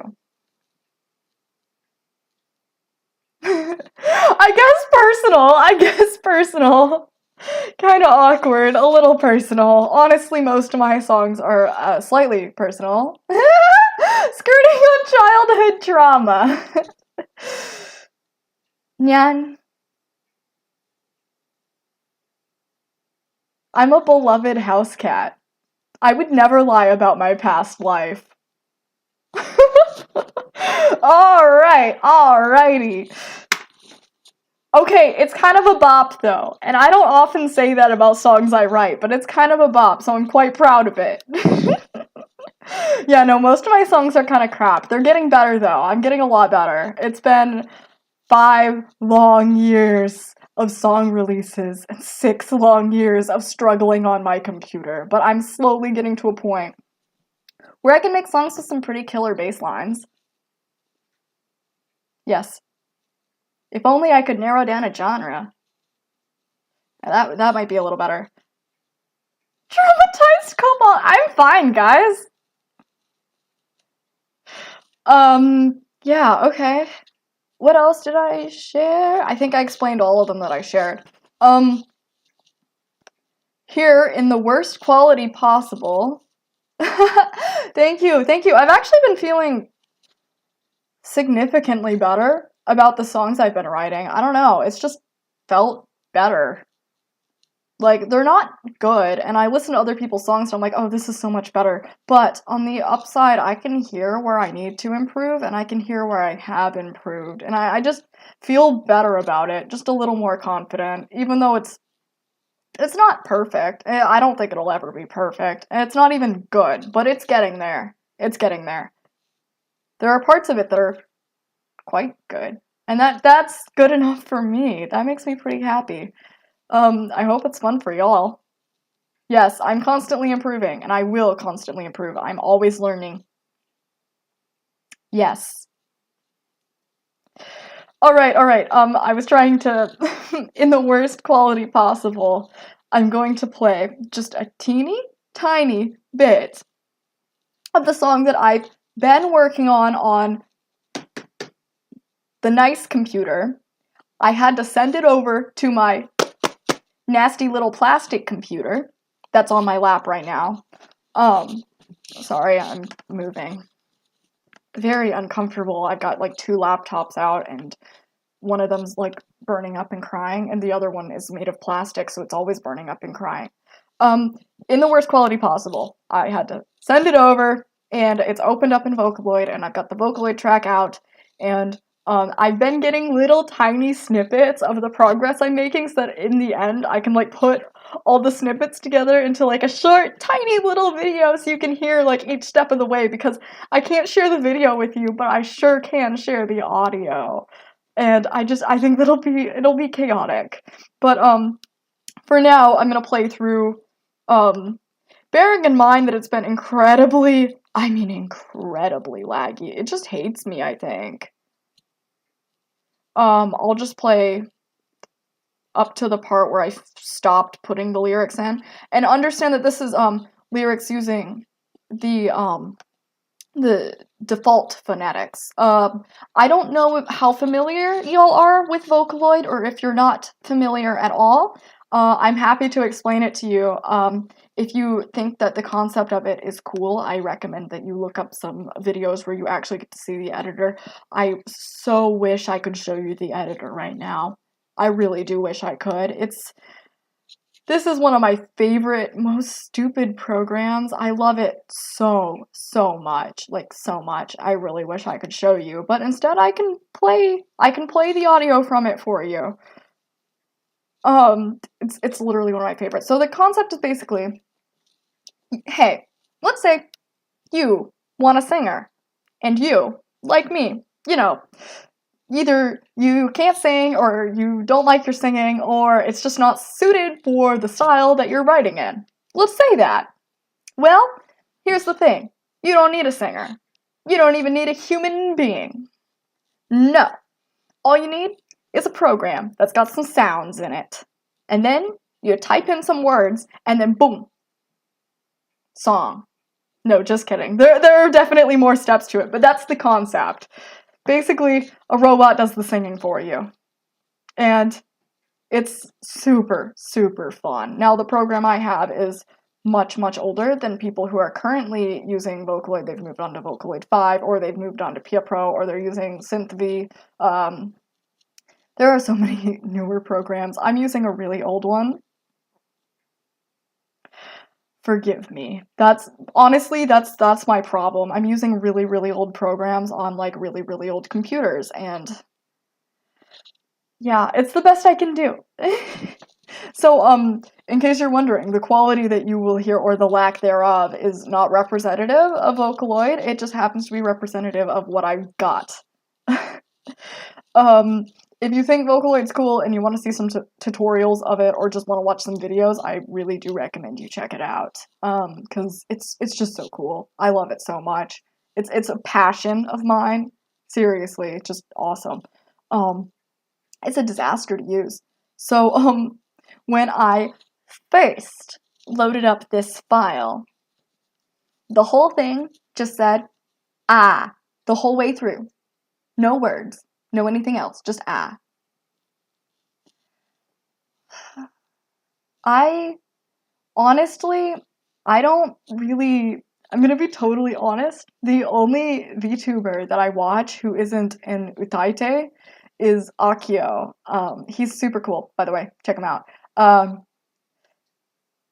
I guess personal. Kind of awkward, a little personal. Honestly, most of my songs are slightly personal. Skirting on childhood trauma. Nyan. I'm a beloved house cat. I would never lie about my past life. Alrighty. Okay, it's kind of a bop though, and I don't often say that about songs I write, but it's kind of a bop, so I'm quite proud of it. Yeah, no, most of my songs are kind of crap. They're getting better though. I'm getting a lot better. It's been 5 long years of song releases and 6 long years of struggling on my computer, but I'm slowly getting to a point where I can make songs with some pretty killer bass lines. Yes. If only I could narrow down a genre. That might be a little better. Traumatized Cobalt. I'm fine, guys. Yeah, okay. What else did I share? I think I explained all of them that I shared. Here, in the worst quality possible. Thank you. I've actually been feeling significantly better about the songs I've been writing. I don't know, it's just felt better. Like, they're not good, and I listen to other people's songs and I'm like, oh, this is so much better. But on the upside, I can hear where I need to improve, and I can hear where I have improved. And I just feel better about it, just a little more confident, even though it's not perfect. I don't think it'll ever be perfect, and it's not even good, but it's getting there. It's getting there. There are parts of it that are quite good, and that's good enough for me. That makes me pretty happy. I hope it's fun for y'all. Yes, I'm constantly improving, and I will constantly improve. I'm always learning. Yes. Alright, I was trying to, in the worst quality possible, I'm going to play just a teeny tiny bit of the song that I've been working on the nice computer. I had to send it over to my nasty little plastic computer that's on my lap right now. Sorry, I'm moving. Very uncomfortable. I've got like 2 laptops out, and one of them's like burning up and crying, and the other one is made of plastic, so it's always burning up and crying. In the worst quality possible, I had to send it over, and it's opened up in Vocaloid, and I've got the Vocaloid track out, and I've been getting little tiny snippets of the progress I'm making so that in the end I can like put all the snippets together into like a short tiny little video so you can hear like each step of the way, because I can't share the video with you, but I sure can share the audio. And I think that'll be chaotic. But for now I'm gonna play through, bearing in mind that it's been incredibly laggy. It just hates me, I think. I'll just play up to the part where I stopped putting the lyrics in, and understand that this is lyrics using the default phonetics. I don't know how familiar y'all are with Vocaloid, or if you're not familiar at all. I'm happy to explain it to you. If you think that the concept of it is cool, I recommend that you look up some videos where you actually get to see the editor. I so wish I could show you the editor right now. I really do wish I could. This is one of my favorite, most stupid programs. I love it so much. Like, so much. I really wish I could show you, but instead I can play the audio from it for you. It's literally one of my favorites. So the concept is basically, hey, let's say you want a singer, and you, like me, you know, either you can't sing, or you don't like your singing, or it's just not suited for the style that you're writing in. Let's say that. Well, Here's the thing. You don't need a singer. You don't even need a human being. No. All you need is a program that's got some sounds in it. And then you type in some words, and then boom. Song. No, just kidding. There are definitely more steps to it, but that's the concept. Basically, a robot does the singing for you. And it's super, super fun. Now, the program I have is much, much older than people who are currently using Vocaloid. They've moved on to Vocaloid 5, or they've moved on to Pia Pro, or they're using SynthV. There are so many newer programs. I'm using a really old one. Forgive me. That's my problem. I'm using really, really old programs on like really, really old computers, and yeah, it's the best I can do. So, in case you're wondering, the quality that you will hear, or the lack thereof, is not representative of Vocaloid. It just happens to be representative of what I've got. If you think Vocaloid's cool and you want to see some tutorials of it, or just want to watch some videos, I really do recommend you check it out. Because it's just so cool. I love it so much. It's a passion of mine. Seriously, it's just awesome. It's a disaster to use. So, when I first loaded up this file, the whole thing just said, ah, the whole way through. No words, no anything else, just ah. Honestly, I'm gonna be totally honest, the only VTuber that I watch who isn't in Utaite is Akio. He's super cool, by the way, check him out.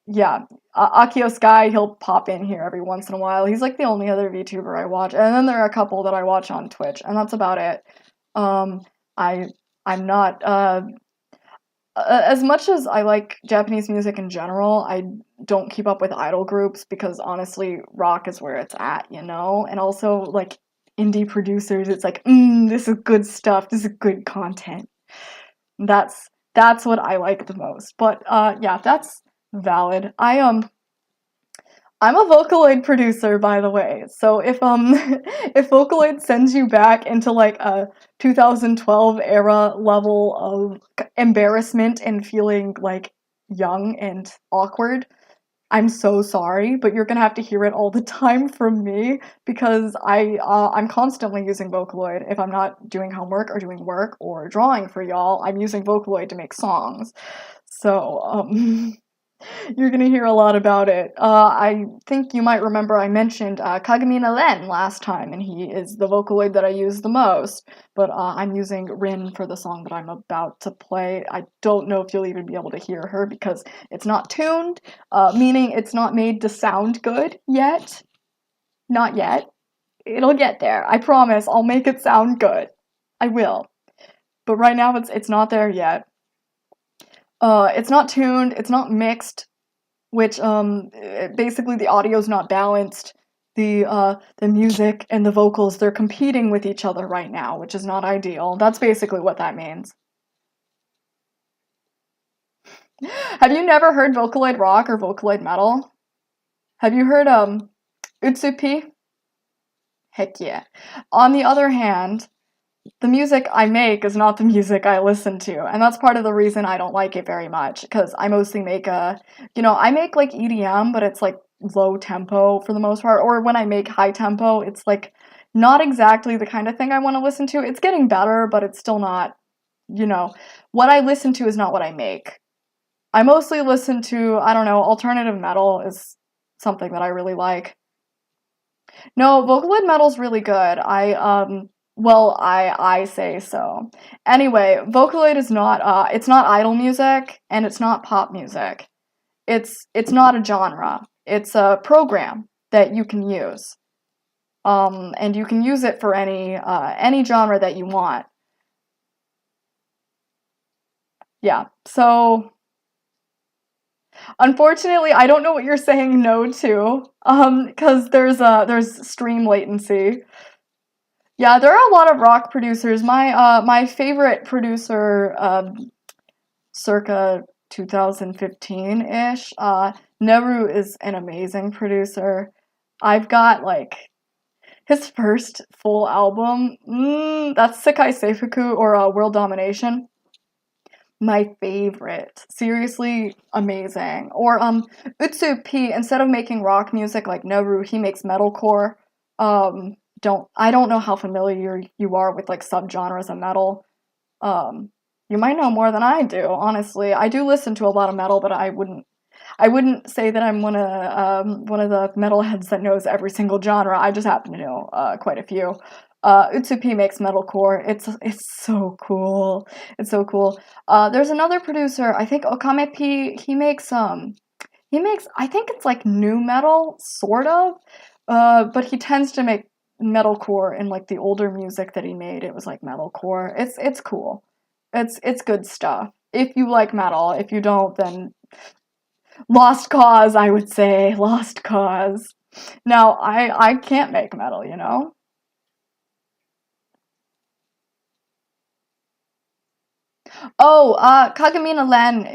Yeah, Akio Sky, he'll pop in here every once in a while. He's like the only other VTuber I watch, and then there are a couple that I watch on Twitch, and that's about it. I'm not, as much as I like Japanese music in general, I don't keep up with idol groups, because honestly, rock is where it's at, you know? And also, like, indie producers, it's like, this is good stuff, this is good content. That's what I like the most. But, yeah, that's valid. I'm a Vocaloid producer, by the way. So if if Vocaloid sends you back into like a 2012 era level of embarrassment and feeling like young and awkward, I'm so sorry, but you're gonna have to hear it all the time from me, because I'm constantly using Vocaloid. If I'm not doing homework or doing work or drawing for y'all, I'm using Vocaloid to make songs. So you're gonna hear a lot about it. I think you might remember I mentioned Kagamina Len last time, and he is the Vocaloid that I use the most, but I'm using Rin for the song that I'm about to play. I don't know if you'll even be able to hear her, because it's not tuned, meaning it's not made to sound good yet. Not yet. It'll get there. I promise, I'll make it sound good. I will. But right now it's not there yet. It's not tuned, it's not mixed, which basically the audio's not balanced. The music and the vocals, they're competing with each other right now, which is not ideal. That's basically what that means. Have you never heard Vocaloid rock or Vocaloid metal? Have you heard Utsupi? Heck yeah. On the other hand, the music I make is not the music I listen to, and that's part of the reason I don't like it very much, because I mostly make I make like EDM, but it's like low tempo for the most part, or when I make high tempo, it's like not exactly the kind of thing I want to listen to. It's getting better, but it's still not, what I listen to is not what I make. I mostly listen to, I don't know, alternative metal is something that I really like. No, Vocaloid metal's really good. I say so. Anyway, Vocaloid is not, it's not idol music, and it's not pop music. It's not a genre. It's a program that you can use. And you can use it for any genre that you want. Yeah, so unfortunately, I don't know what you're saying no to, because there's stream latency. Yeah, there are a lot of rock producers. My favorite producer, circa 2015-ish, Neru is an amazing producer. I've got, like, his first full album, that's Sekai Seifuku, or World Domination. My favorite. Seriously, amazing. Or, Utsu P, instead of making rock music like Noru, he makes metalcore. I don't know how familiar you are with, like, subgenres of metal. You might know more than I do, honestly. I do listen to a lot of metal, but I wouldn't say that I'm one of the metalheads that knows every single genre. I just happen to know quite a few. Utsupi makes metalcore. It's so cool. It's so cool. There's another producer. I think Okame P. He makes I think it's like new metal, sort of. But he tends to make metalcore in like the older music that he made. It was like metalcore. It's cool. It's good stuff. If you like metal, if you don't, then lost cause, I would say. Lost cause. Now, I can't make metal, you know? Oh, Kagamina Len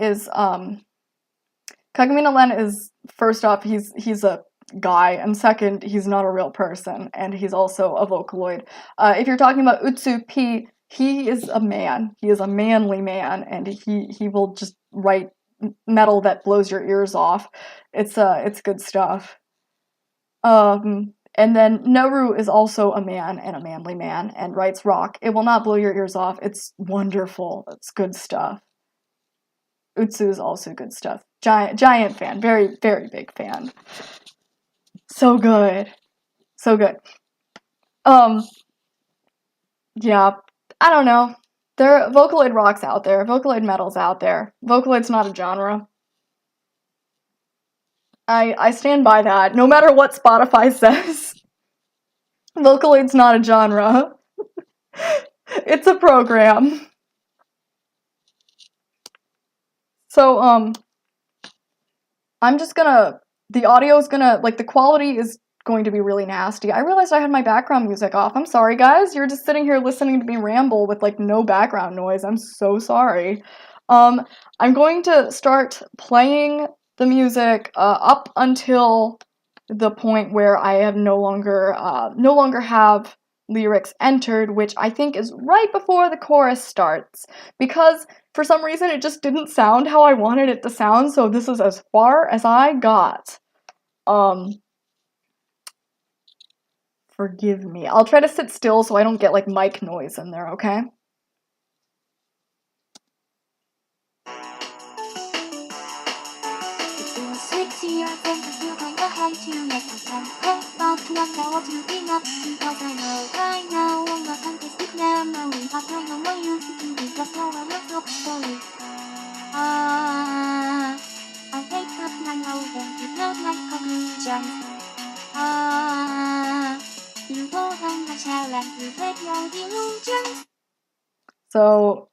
is, first off, he's a guy, and second, he's not a real person, and he's also a Vocaloid. If you're talking about Utsu P, he is a man. He is a manly man, and he will just write metal that blows your ears off. It's good stuff. And then Noru is also a man and a manly man and writes rock. It will not blow your ears off. It's wonderful. It's good stuff. Utsu is also good stuff. Giant fan. Very, very big fan. So good. So good. Yeah. I don't know. There Vocaloid rock's out there. Vocaloid metal's out there. Vocaloid's not a genre. I stand by that. No matter what Spotify says. Vocaloid's not a genre. It's a program. So, I'm just gonna, the audio's gonna, like, the quality is going to be really nasty. I realized I had my background music off. I'm sorry, guys. You're just sitting here listening to me ramble with, like, no background noise. I'm so sorry. I'm going to start playing the music, up until the point where I have no longer have lyrics entered, which I think is right before the chorus starts, because for some reason it just didn't sound how I wanted it to sound, so this is as far as I got. Forgive me. I'll try to sit still so I don't get like mic noise in there, okay? It's been 6 years and I still find a hand to make a plan. But what I want to be not because I know all my fantastic memory. But I know what you to be just now I'm not so sorry. I wake up now and it's not like conclusions. You go on the challenge, you take your delusions. So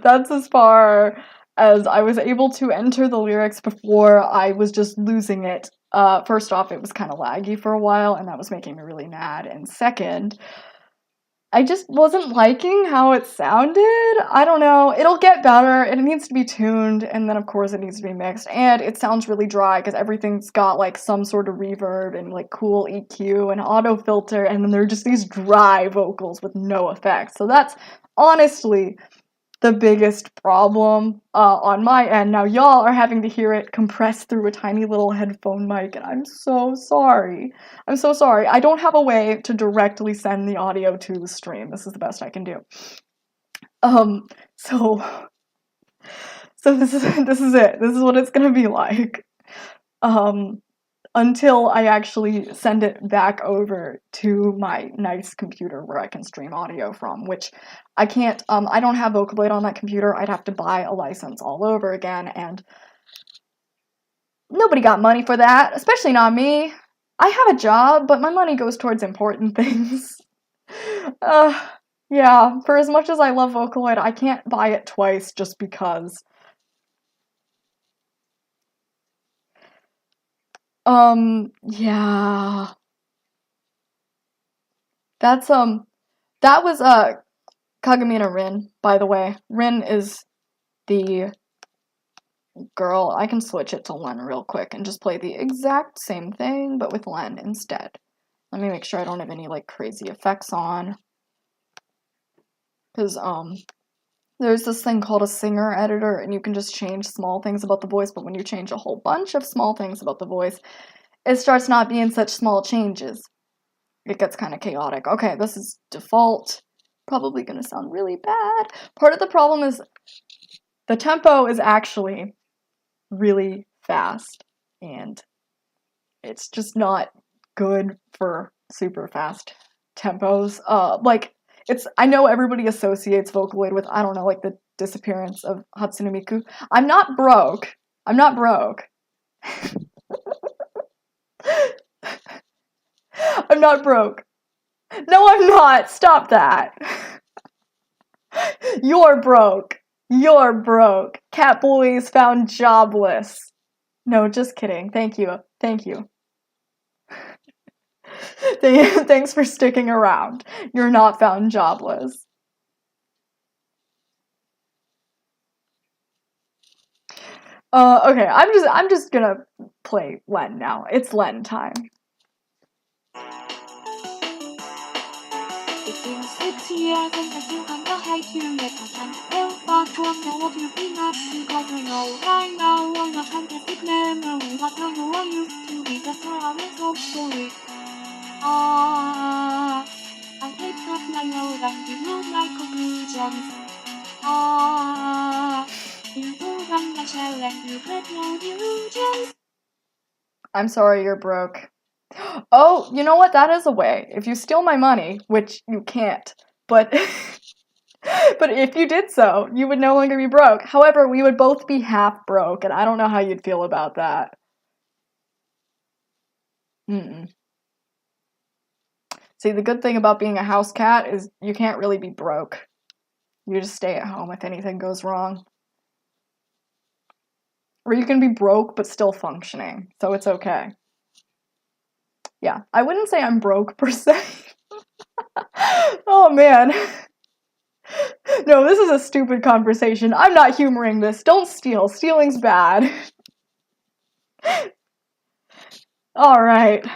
that's as far as I was able to enter the lyrics before I was just losing it. First off, it was kind of laggy for a while, and that was making me really mad. And second, I just wasn't liking how it sounded. I don't know. It'll get better. It needs to be tuned, and then of course it needs to be mixed. And it sounds really dry because everything's got like some sort of reverb and like cool EQ and auto filter, and then there are just these dry vocals with no effects. So that's honestly the biggest problem on my end. Now y'all are having to hear it compressed through a tiny little headphone mic, and I'm so sorry. I'm so sorry. I don't have a way to directly send the audio to the stream. This is the best I can do. So this is it. This is what it's gonna be like. Until I actually send it back over to my nice computer where I can stream audio from, which I can't, I don't have Vocaloid on that computer. I'd have to buy a license all over again, and nobody got money for that, especially not me. I have a job, but my money goes towards important things. Yeah, for as much as I love Vocaloid, I can't buy it twice just because. Yeah. That's, that was, Kagamina Rin, by the way. Rin is the Girl, I can switch it to Len real quick and just play the exact same thing, but with Len instead. Let me make sure I don't have any, like, crazy effects on. Because, there's this thing called a singer editor, and you can just change small things about the voice, but when you change a whole bunch of small things about the voice, it starts not being such small changes. It gets kind of chaotic. Okay, this is default. Probably gonna sound really bad. Part of the problem is the tempo is actually really fast, and it's just not good for super fast tempos. I know everybody associates Vocaloid with, I don't know, like the disappearance of Hatsune Miku. I'm not broke. I'm not broke. I'm not broke. No, I'm not. Stop that. You're broke. You're broke. Catboy is found jobless. No, just kidding. Thank you. Thank you. Thanks for sticking around. You're not found jobless. Okay, I'm just gonna play Len now. It's Len time. It's been 6 years and I still can't hate you yet. I can't help but wonder what you've been up to. 'Cause I know right now on a fantastic memory, but I know I used to be the surroundings of story. I hate that my old and you know my conclusions. You don't run my shell and you create no illusions. I'm sorry you're broke. Oh, you know what? That is a way. If you steal my money, which you can't, but but if you did so, you would no longer be broke. However, we would both be half broke, and I don't know how you'd feel about that. See, the good thing about being a house cat is you can't really be broke. You just stay at home if anything goes wrong. Or you can be broke but still functioning, so it's okay. Yeah, I wouldn't say I'm broke per se. Oh man. No, this is a stupid conversation. I'm not humoring this. Don't steal. Stealing's bad. Alright.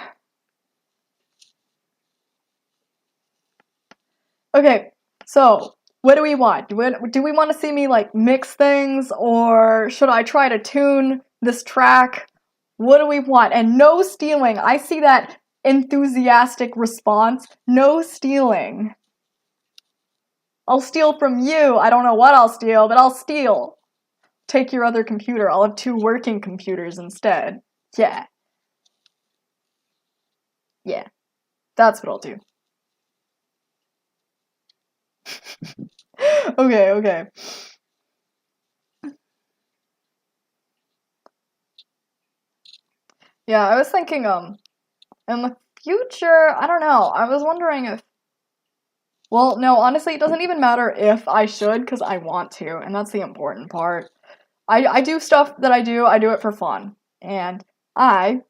Okay, so what do we want? Do we want to see me, like, mix things, or should I try to tune this track? What do we want? And no stealing. I see that enthusiastic response. No stealing. I'll steal from you. I don't know what I'll steal, but I'll steal. Take your other computer. I'll have 2 working computers instead. Yeah. Yeah. That's what I'll do. Okay. Yeah, I was thinking, in the future, I don't know, I was wondering if, well, no, honestly, it doesn't even matter if I should, because I want to, and that's the important part. I do stuff that I do it for fun, and I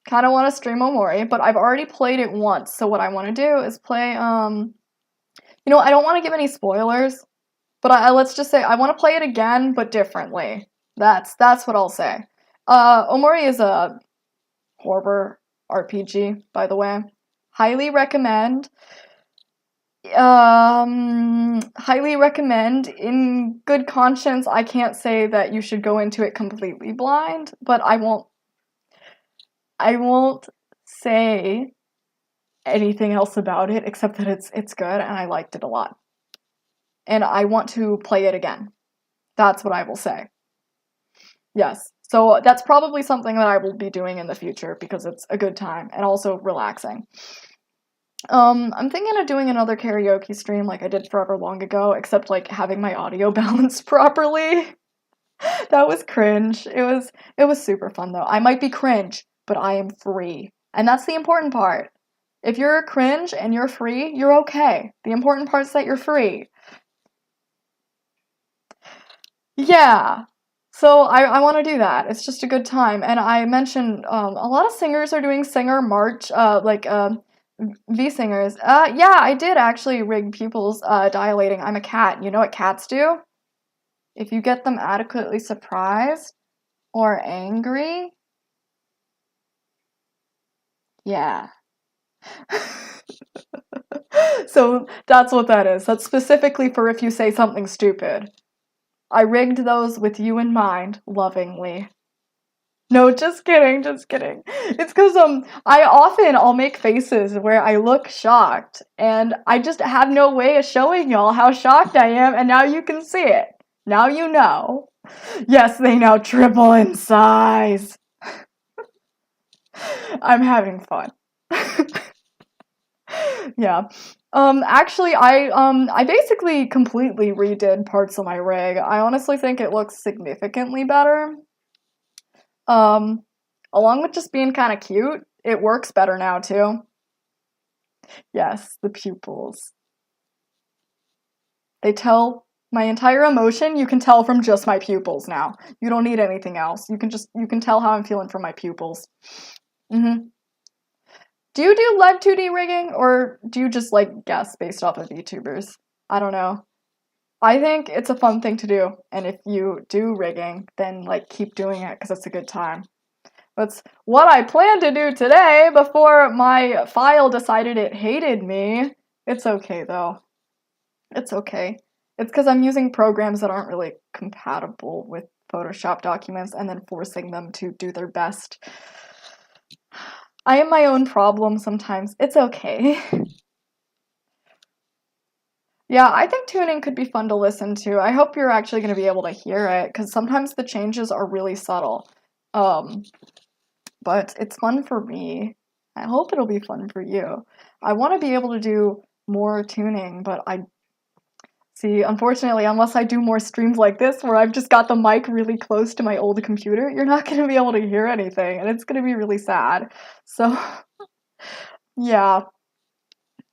kind of want to stream Omori, but I've already played it once, so what I want to do is play, you know, I don't want to give any spoilers, but let's just say I want to play it again, but differently. That's what I'll say. Omori is a horror RPG, by the way. Highly recommend. Highly recommend. In good conscience, I can't say that you should go into it completely blind, but I won't say anything else about it except that it's good and I liked it a lot. And I want to play it again. That's what I will say. Yes. So that's probably something that I will be doing in the future because it's a good time and also relaxing. I'm thinking of doing another karaoke stream like I did forever long ago, except like having my audio balanced properly. That was cringe. It was super fun though. I might be cringe, but I am free. And that's the important part. If you're cringe and you're free, you're okay. The important part is that you're free. Yeah. So I want to do that. It's just a good time. And I mentioned a lot of singers are doing singer march, V singers. Yeah, I did actually rig pupils dilating. I'm a cat. You know what cats do? If you get them adequately surprised or angry, yeah. So that's what that is. That's specifically for if you say something stupid. I rigged those with you in mind, lovingly. No, just kidding, just kidding. It's because I'll make faces where I look shocked, and I just have no way of showing y'all how shocked I am, and now you can see it. Now you know. Yes, they now triple in size. I'm having fun. Yeah. Actually, I basically completely redid parts of my rig. I honestly think it looks significantly better. Along with just being kind of cute, it works better now too. Yes, the pupils. They tell my entire emotion. You can tell from just my pupils now. You don't need anything else. You can tell how I'm feeling from my pupils. Mm-hmm. Do you do live 2D rigging, or do you just like guess based off of VTubers? I don't know. I think it's a fun thing to do, and if you do rigging, then like keep doing it because it's a good time. That's what I planned to do today before my file decided it hated me. It's okay though. It's okay. It's because I'm using programs that aren't really compatible with Photoshop documents and then forcing them to do their best. I am my own problem sometimes. It's okay. Yeah, I think tuning could be fun to listen to. I hope you're actually going to be able to hear it, because sometimes the changes are really subtle. But it's fun for me. I hope it'll be fun for you. I want to be able to do more tuning, but unfortunately, unless I do more streams like this where I've just got the mic really close to my old computer, you're not going to be able to hear anything, and it's going to be really sad. So, yeah.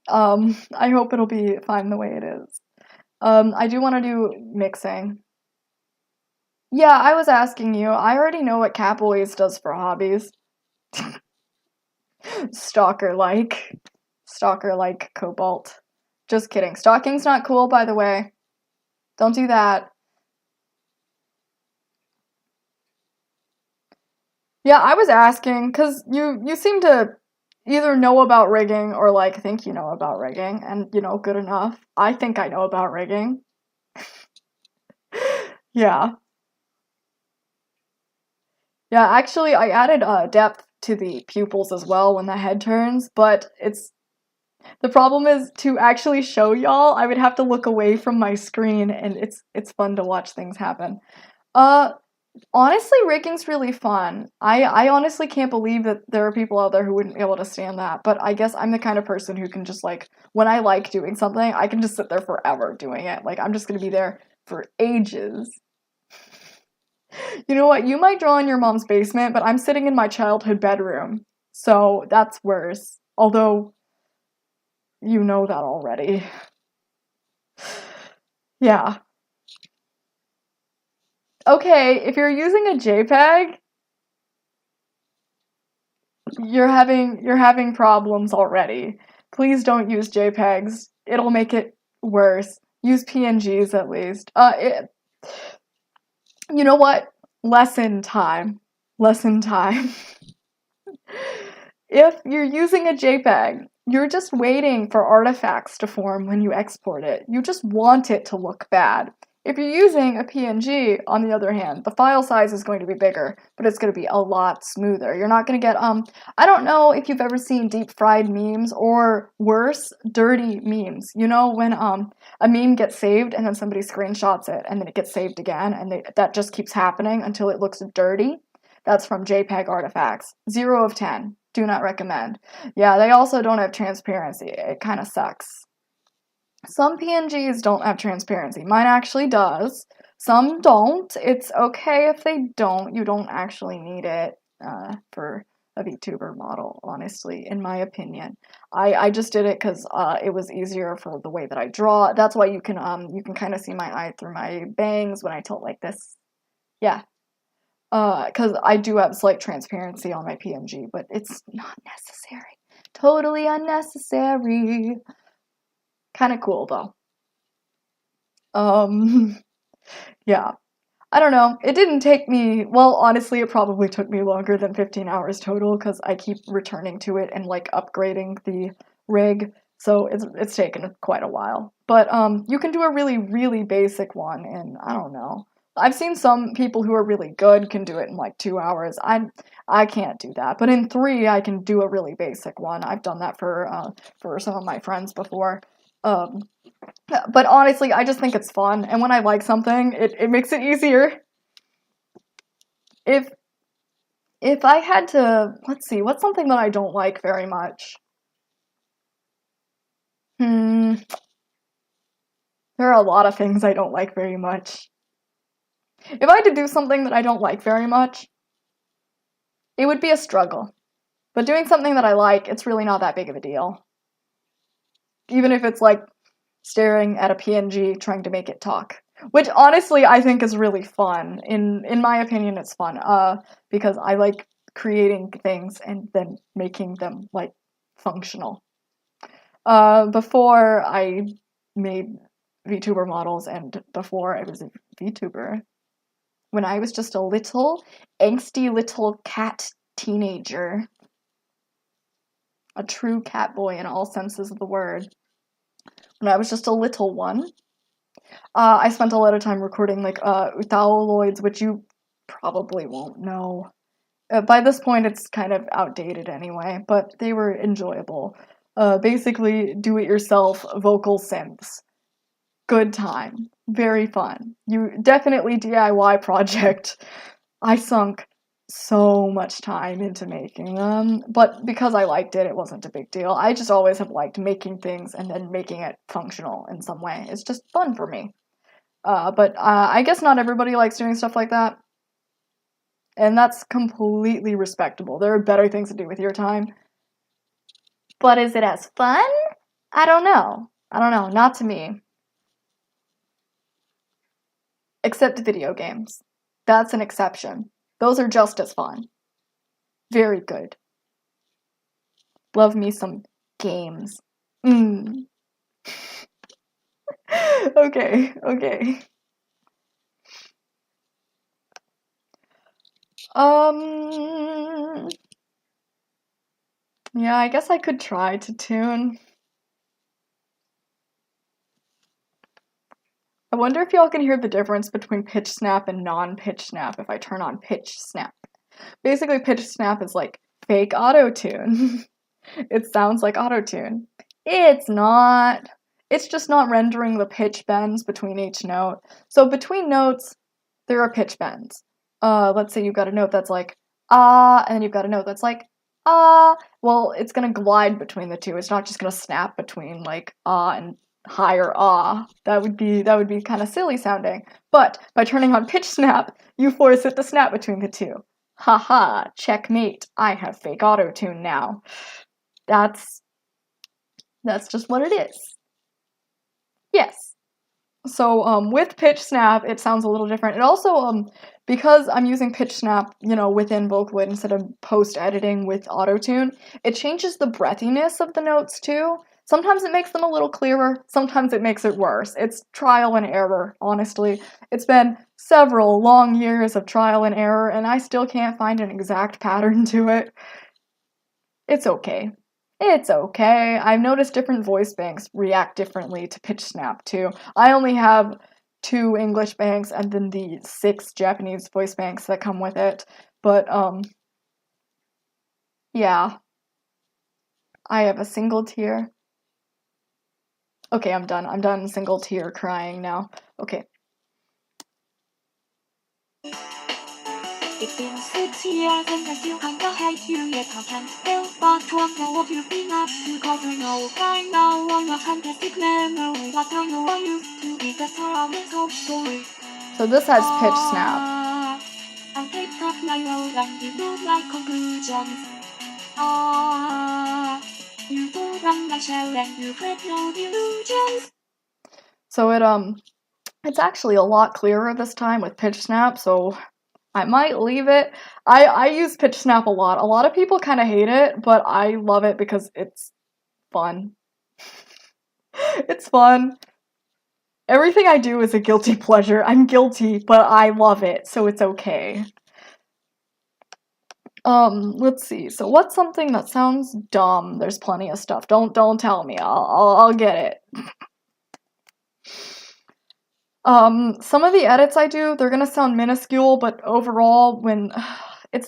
I hope it'll be fine the way it is. I do want to do mixing. Yeah, I was asking you. I already know what Capoise does for hobbies. Stalker-like. Stalker-like Cobalt. Just kidding. Stalking's not cool, by the way. Don't do that. Yeah, I was asking, because you seem to either know about rigging or, like, think you know about rigging, and, good enough. I think I know about rigging. Yeah. Yeah, actually, I added depth to the pupils as well when the head turns, but the problem is to actually show y'all, I would have to look away from my screen, and it's fun to watch things happen. Honestly, rigging's really fun. I honestly can't believe that there are people out there who wouldn't be able to stand that, but I guess I'm the kind of person who can just, like, when I like doing something, I can just sit there forever doing it. Like, I'm just gonna be there for ages. You know what? You might draw in your mom's basement, but I'm sitting in my childhood bedroom, so that's worse. Although, you know that already. Yeah. Okay, if you're using a JPEG, you're having problems already. Please don't use JPEGs. It'll make it worse. Use PNGs at least. You know what? Lesson time. Lesson time. If you're using a JPEG, you're just waiting for artifacts to form when you export it. You just want it to look bad. If you're using a PNG, on the other hand, the file size is going to be bigger, but it's going to be a lot smoother. You're not going to get, I don't know if you've ever seen deep fried memes, or worse, dirty memes. You know, when a meme gets saved and then somebody screenshots it and then it gets saved again, and that just keeps happening until it looks dirty? That's from JPEG artifacts. 0 of 10. Do not recommend. Yeah, they also don't have transparency. It kind of sucks. Some PNGs don't have transparency. Mine actually does. Some don't. It's okay if they don't. You don't actually need it for a VTuber model, honestly, in my opinion. I just did it because it was easier for the way that I draw. That's why you can kind of see my eye through my bangs when I tilt like this. Yeah. Because I do have slight transparency on my PNG, but it's not necessary. Totally unnecessary. Kind of cool, though. Yeah. I don't know. It didn't take me, well, honestly, it probably took me longer than 15 hours total because I keep returning to it and like upgrading the rig. So it's taken quite a while. But you can do a really, really basic one in, I don't know. I've seen some people who are really good can do it in like 2 hours. I can't do that. But in 3, I can do a really basic one. I've done that for some of my friends before. Um, but honestly, I just think it's fun, and when I like something, it makes it easier. If if I had to, let's see, what's something that I don't like very much? Hmm, there are a lot of things I don't like very much. If I had to do something that I don't like very much, it would be a struggle. But doing something that I like, it's really not that big of a deal. Even if it's like staring at a PNG trying to make it talk. Which honestly I think is really fun. In my opinion it's fun. Because I like creating things and then making them like functional. Before I made VTuber models and before I was a VTuber, when I was just a little angsty little cat teenager, a true cat boy in all senses of the word. When I was just a little one, I spent a lot of time recording like Vocaloids, which you probably won't know. By this point, it's kind of outdated anyway, but they were enjoyable. Basically, do-it-yourself vocal synths. Good time. Very fun. You definitely DIY project. I sunk so much time into making them, but because I liked it, it wasn't a big deal. I just always have liked making things and then making it functional in some way. It's just fun for me. But I guess not everybody likes doing stuff like that. And that's completely respectable. There are better things to do with your time. But is it as fun? I don't know. Not to me. Except video games. That's an exception. Those are just as fun. Very good. Love me some games. Okay. Yeah, I guess I could try to tune. I wonder if y'all can hear the difference between pitch snap and non-pitch snap if I turn on pitch snap. Basically, pitch snap is like fake auto-tune. It sounds like auto-tune. It's not. It's just not rendering the pitch bends between each note. So between notes, there are pitch bends. Let's say you've got a note that's like ah, and then you've got a note that's like ah. Well, it's gonna glide between the two. It's not just gonna snap between like ah and higher ah. That would be kind of silly sounding. But by turning on pitch snap, you force it to snap between the two. Haha, checkmate. I have fake auto-tune now. That's just what it is. Yes. So with pitch snap, it sounds a little different. It also because I'm using pitch snap, within Vocaloid instead of post-editing with auto-tune, it changes the breathiness of the notes too. Sometimes it makes them a little clearer, sometimes it makes it worse. It's trial and error, honestly. It's been several long years of trial and error, and I still can't find an exact pattern to it. It's okay. It's okay. I've noticed different voice banks react differently to pitch snap too. I only have 2 English banks and then the 6 Japanese voice banks that come with it. But yeah. I have a single tear. Okay, I'm done. I'm done single tear crying now. Okay. It's been 6 years and I still kinda hate you, yet I can't help but wonder what you've been up to. Cause I know right now I'm a fantastic memory, but I know I used to be the star of this whole story. So this has pitch snap. I picked up my road and did not like conclusions. You don't run my shell and you create no delusions. So it's actually a lot clearer this time with pitch snap, so I might leave it. I use pitch snap a lot. A lot of people kind of hate it, but I love it because it's fun. It's fun. Everything I do is a guilty pleasure. I'm guilty, but I love it, so it's okay. Let's see. So what's something that sounds dumb? There's plenty of stuff. Don't tell me. I'll get it. Some of the edits I do, they're gonna sound minuscule, but overall, when it's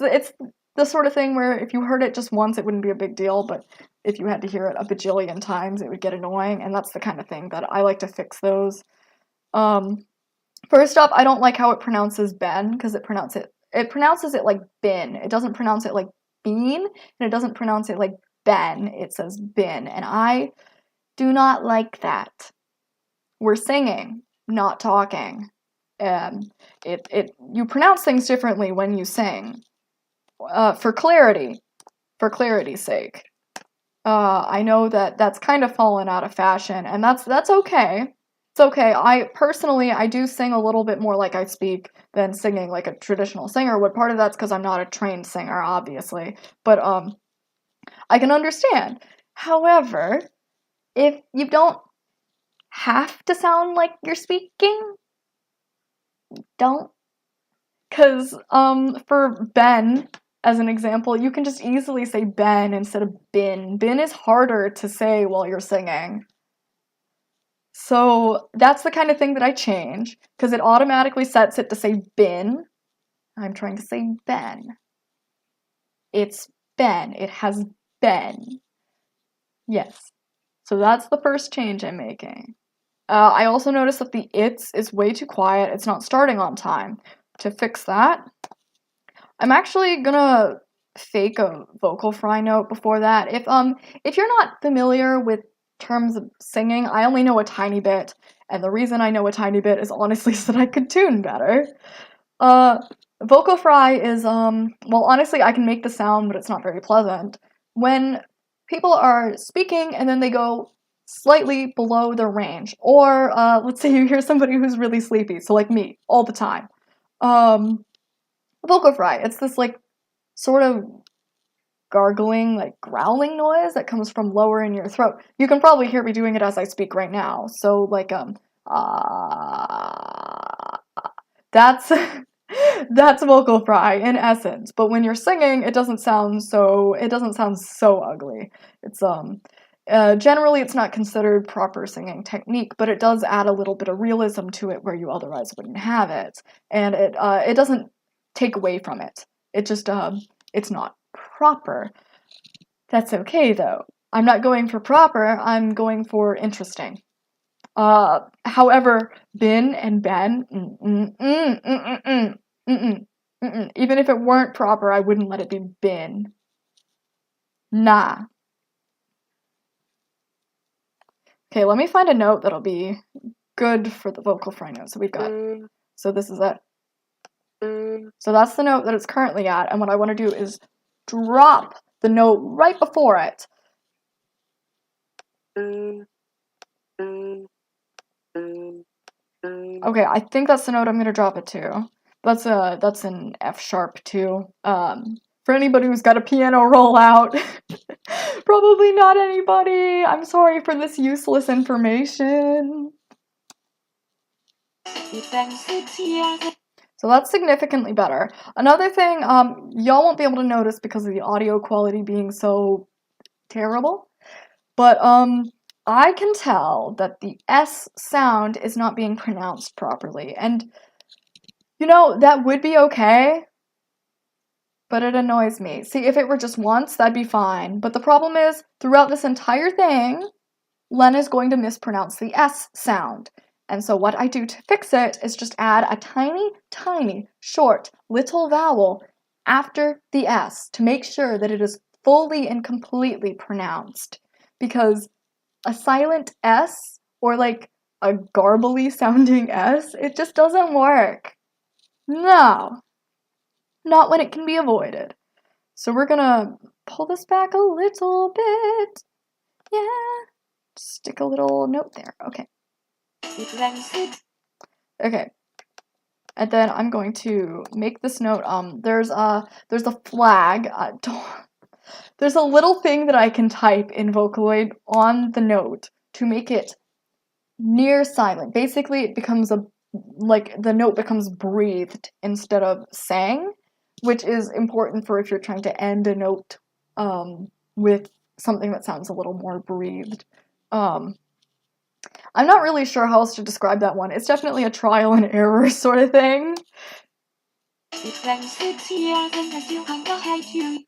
the sort of thing where if you heard it just once, it wouldn't be a big deal, but if you had to hear it a bajillion times, it would get annoying, and that's the kind of thing that I like to fix those. First up, I don't like how it pronounces Ben, because it pronounces it like bin. It doesn't pronounce it like bean, and it doesn't pronounce it like Ben. It says bin, and I do not like that. We're singing, not talking. You pronounce things differently when you sing. For clarity's sake. I know that that's kind of fallen out of fashion, and that's okay. It's okay. I do sing a little bit more like I speak than singing like a traditional singer would. Part of that's because I'm not a trained singer, obviously, but I can understand. However, if you don't have to sound like you're speaking, don't. Because for Ben, as an example, you can just easily say Ben instead of bin. Bin is harder to say while you're singing. So that's the kind of thing that I change, because it automatically sets it to say bin. I'm trying to say Ben. It's Ben. It has been. Yes. So that's the first change I'm making. I also noticed that the it's is way too quiet. It's not starting on time. To fix that, I'm actually gonna fake a vocal fry note before that. If you're not familiar with terms of singing, I only know a tiny bit, and the reason I know a tiny bit is honestly so that I could tune better. Vocal fry is, well, honestly, I can make the sound, but it's not very pleasant. When people are speaking and then they go slightly below their range, or, let's say you hear somebody who's really sleepy, so like me, all the time. Vocal fry, it's this, like, sort of gargling, like, growling noise that comes from lower in your throat. You can probably hear me doing it as I speak right now, so, like, that's, that's vocal fry in essence, but when you're singing, it doesn't sound so ugly. It's, generally it's not considered proper singing technique, but it does add a little bit of realism to it where you otherwise wouldn't have it, and it doesn't take away from it. It just, it's not proper. That's okay, though. I'm not going for proper, I'm going for interesting. However, bin and ben, even if it weren't proper, I wouldn't let it be bin. Nah. Okay, let me find a note that'll be good for the vocal fry note. So we've got, so this is it. So that's the note that it's currently at, and what I want to do is drop the note right before it. Okay, I think that's the note I'm gonna drop it to. That's an F sharp too. For anybody who's got a piano rollout, probably not anybody. I'm sorry for this useless information. So that's significantly better. Another thing, y'all won't be able to notice because of the audio quality being so terrible, but I can tell that the S sound is not being pronounced properly, and you know, that would be okay, but it annoys me. See, if it were just once, that'd be fine, but the problem is, throughout this entire thing, Len is going to mispronounce the S sound. And so what I do to fix it is just add a tiny, tiny, short, little vowel after the S to make sure that it is fully and completely pronounced. Because a silent S, or like a garbly sounding S, it just doesn't work. No. Not when it can be avoided. So we're gonna pull this back a little bit. Yeah. Stick a little note there. Okay. Okay, and then I'm going to make this note. There's a flag. There's a little thing that I can type in Vocaloid on the note to make it near silent. Basically, it becomes like the note becomes breathed instead of sang, which is important for if you're trying to end a note with something that sounds a little more breathed. I'm not really sure how else to describe that one. It's definitely a trial and error sort of thing. It's been 6 years and I still kinda hate you.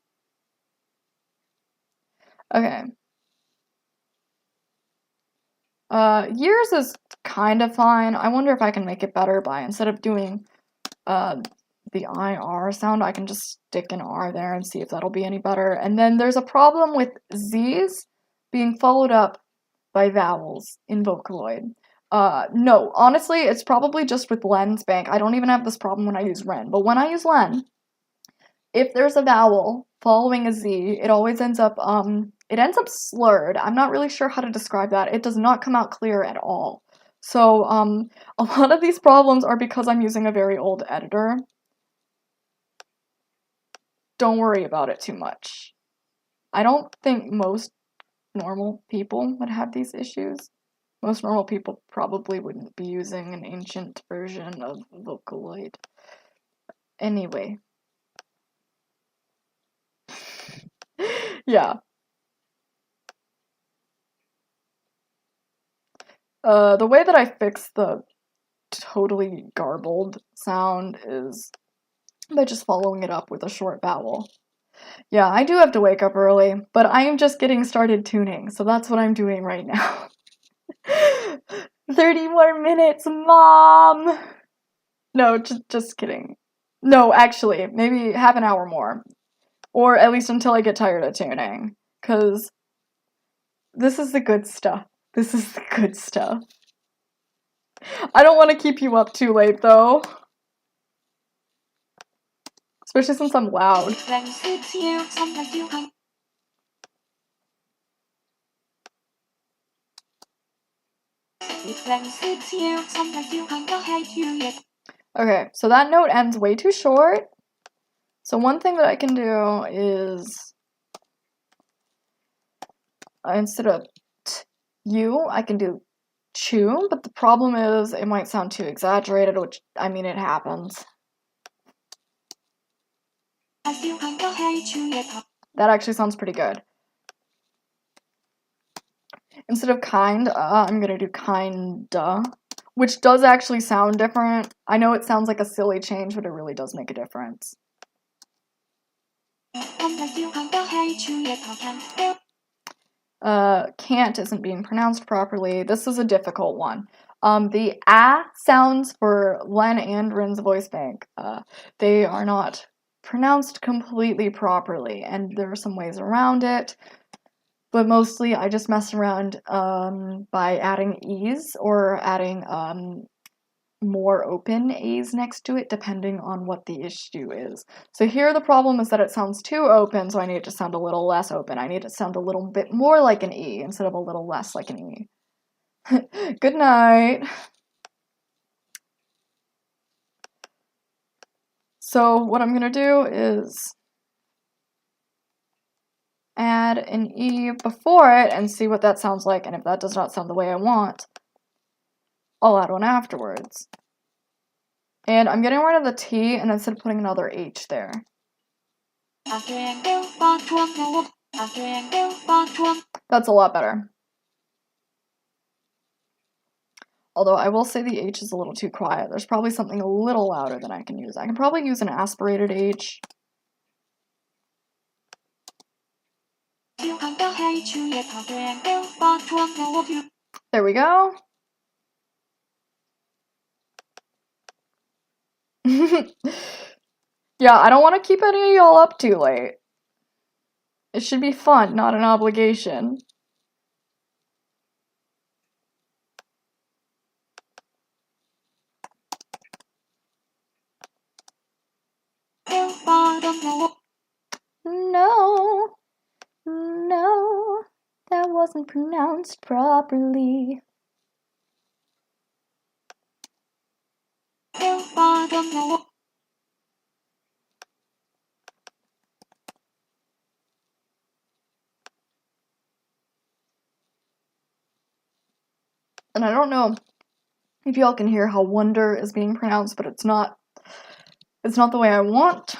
Okay. Years is kind of fine. I wonder if I can make it better by, instead of doing the IR sound, I can just stick an R there and see if that'll be any better. And then there's a problem with Z's being followed up by vowels in Vocaloid. No, honestly, it's probably just with Len's bank. I don't even have this problem when I use Ren, but when I use Len, if there's a vowel following a Z, it always ends up slurred. I'm not really sure how to describe that. It does not come out clear at all. So, a lot of these problems are because I'm using a very old editor. Don't worry about it too much. I don't think most normal people would have these issues. Most normal people probably wouldn't be using an ancient version of Vocaloid. Anyway. Yeah. The way that I fix the totally garbled sound is by just following it up with a short vowel. Yeah, I do have to wake up early, but I am just getting started tuning, so that's what I'm doing right now. 30 more minutes, Mom! No, just kidding. No, actually, maybe half an hour more. Or at least until I get tired of tuning. Because this is the good stuff. This is the good stuff. I don't want to keep you up too late, though. Especially since I'm loud. It's been 6 years and I still kinda. It's been 6 years and I still kinda hate you yet. Okay, so that note ends way too short. So one thing that I can do is, instead of you, I can do chew, but the problem is it might sound too exaggerated, which, I mean, it happens. I still kinda hate you yet. That actually sounds pretty good. Instead of kind, I'm gonna do kinda, which does actually sound different. I know it sounds like a silly change, but it really does make a difference. And I still kinda hate you yet. I can't still. Can't isn't being pronounced properly. This is a difficult one. The sounds for Len and Rin's voice bank, they are not pronounced completely properly, and there are some ways around it. But mostly I just mess around by adding E's or adding more open A's next to it, depending on what the issue is. So here the problem is that it sounds too open, so I need it to sound a little less open. I need it to sound a little bit more like an E instead of a little less like an E. Good night. So what I'm gonna do is add an E before it and see what that sounds like, and if that does not sound the way I want, I'll add one afterwards. And I'm getting rid of the T and instead of putting another H there. That's a lot better. Although I will say the H is a little too quiet. There's probably something a little louder than I can use. I can probably use an aspirated H. There we go. Yeah, I don't want to keep any of y'all up too late. It should be fun, not an obligation. No, no, that wasn't pronounced properly. And I don't know if y'all can hear how wonder is being pronounced, but it's not the way I want.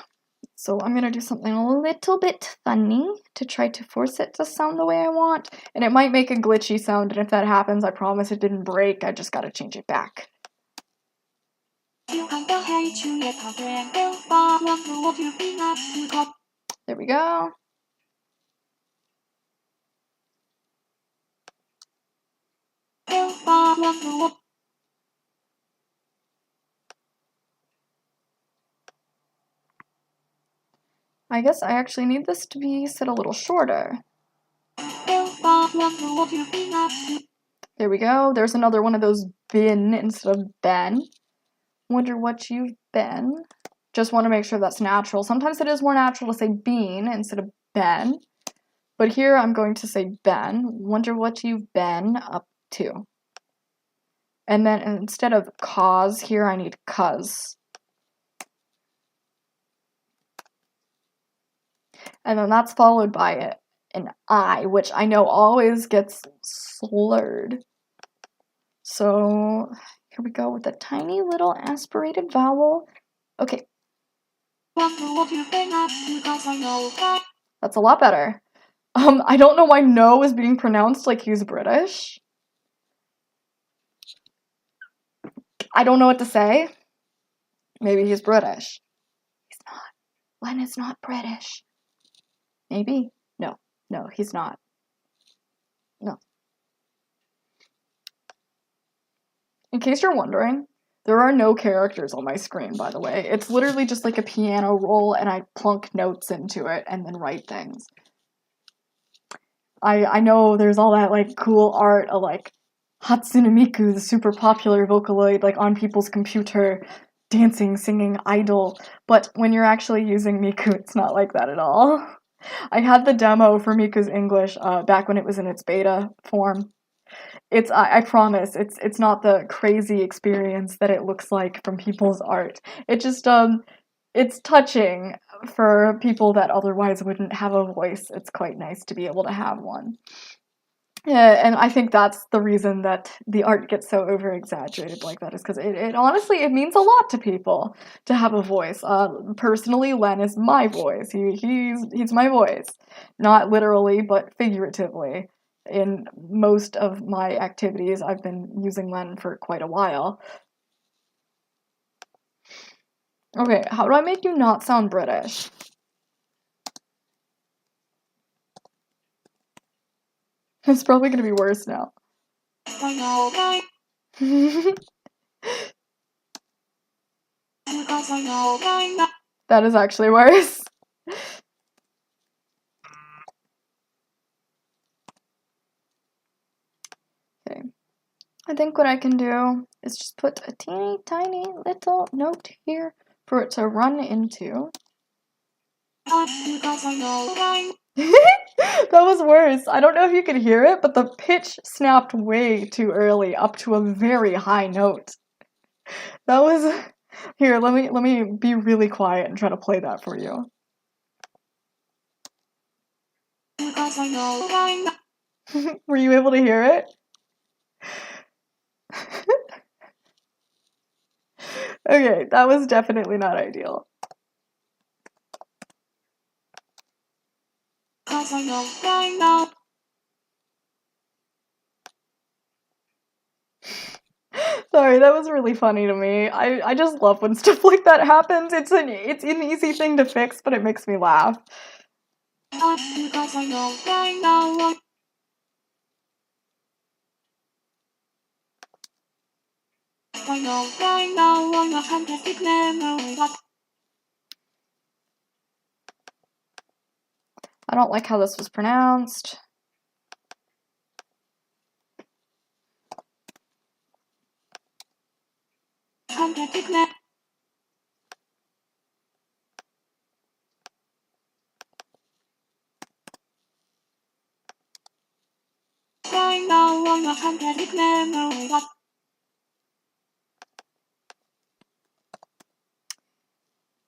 So I'm gonna do something a little bit funny to try to force it to sound the way I want. And it might make a glitchy sound, and if that happens, I promise it didn't break. I just gotta change it back. There we go. I guess I actually need this to be set a little shorter. There we go. There's another one of those bin instead of ben. Wonder what you've been. Just want to make sure that's natural. Sometimes it is more natural to say bean instead of ben. But here I'm going to say ben. Wonder what you've been up to. And then instead of cause, here I need cuz. And then that's followed by an I, which I know always gets slurred. So here we go with a tiny little aspirated vowel. Okay. That's a lot better. I don't know why no is being pronounced like he's British. I don't know what to say. Maybe he's British. He's not. Len is not British. Maybe? No, he's not. No. In case you're wondering, there are no characters on my screen, by the way. It's literally just like a piano roll, and I plunk notes into it and then write things. I know there's all that like cool art of like Hatsune Miku, the super popular Vocaloid, like on people's computer, dancing, singing, idol. But when you're actually using Miku, it's not like that at all. I had the demo for Miku's English back when it was in its beta form. I promise, it's not the crazy experience that it looks like from people's art. It just it's touching for people that otherwise wouldn't have a voice. It's quite nice to be able to have one. And I think that's the reason that the art gets so over-exaggerated like that, is because it honestly, it means a lot to people to have a voice. Personally, Len is my voice. He's my voice. Not literally, but figuratively. In most of my activities, I've been using Len for quite a while. Okay, how do I make you not sound British? It's probably gonna be worse now. That is actually worse. Okay. I think what I can do is just put a teeny tiny little note here for it to run into. That was worse. I don't know if you could hear it, but the pitch snapped way too early up to a very high note. That was... Here, let me be really quiet and try to play that for you. Were you able to hear it? Okay, that was definitely not ideal. Sorry, that was really funny to me. I just love when stuff like that happens. It's an easy thing to fix, but it makes me laugh. I don't like how this was pronounced.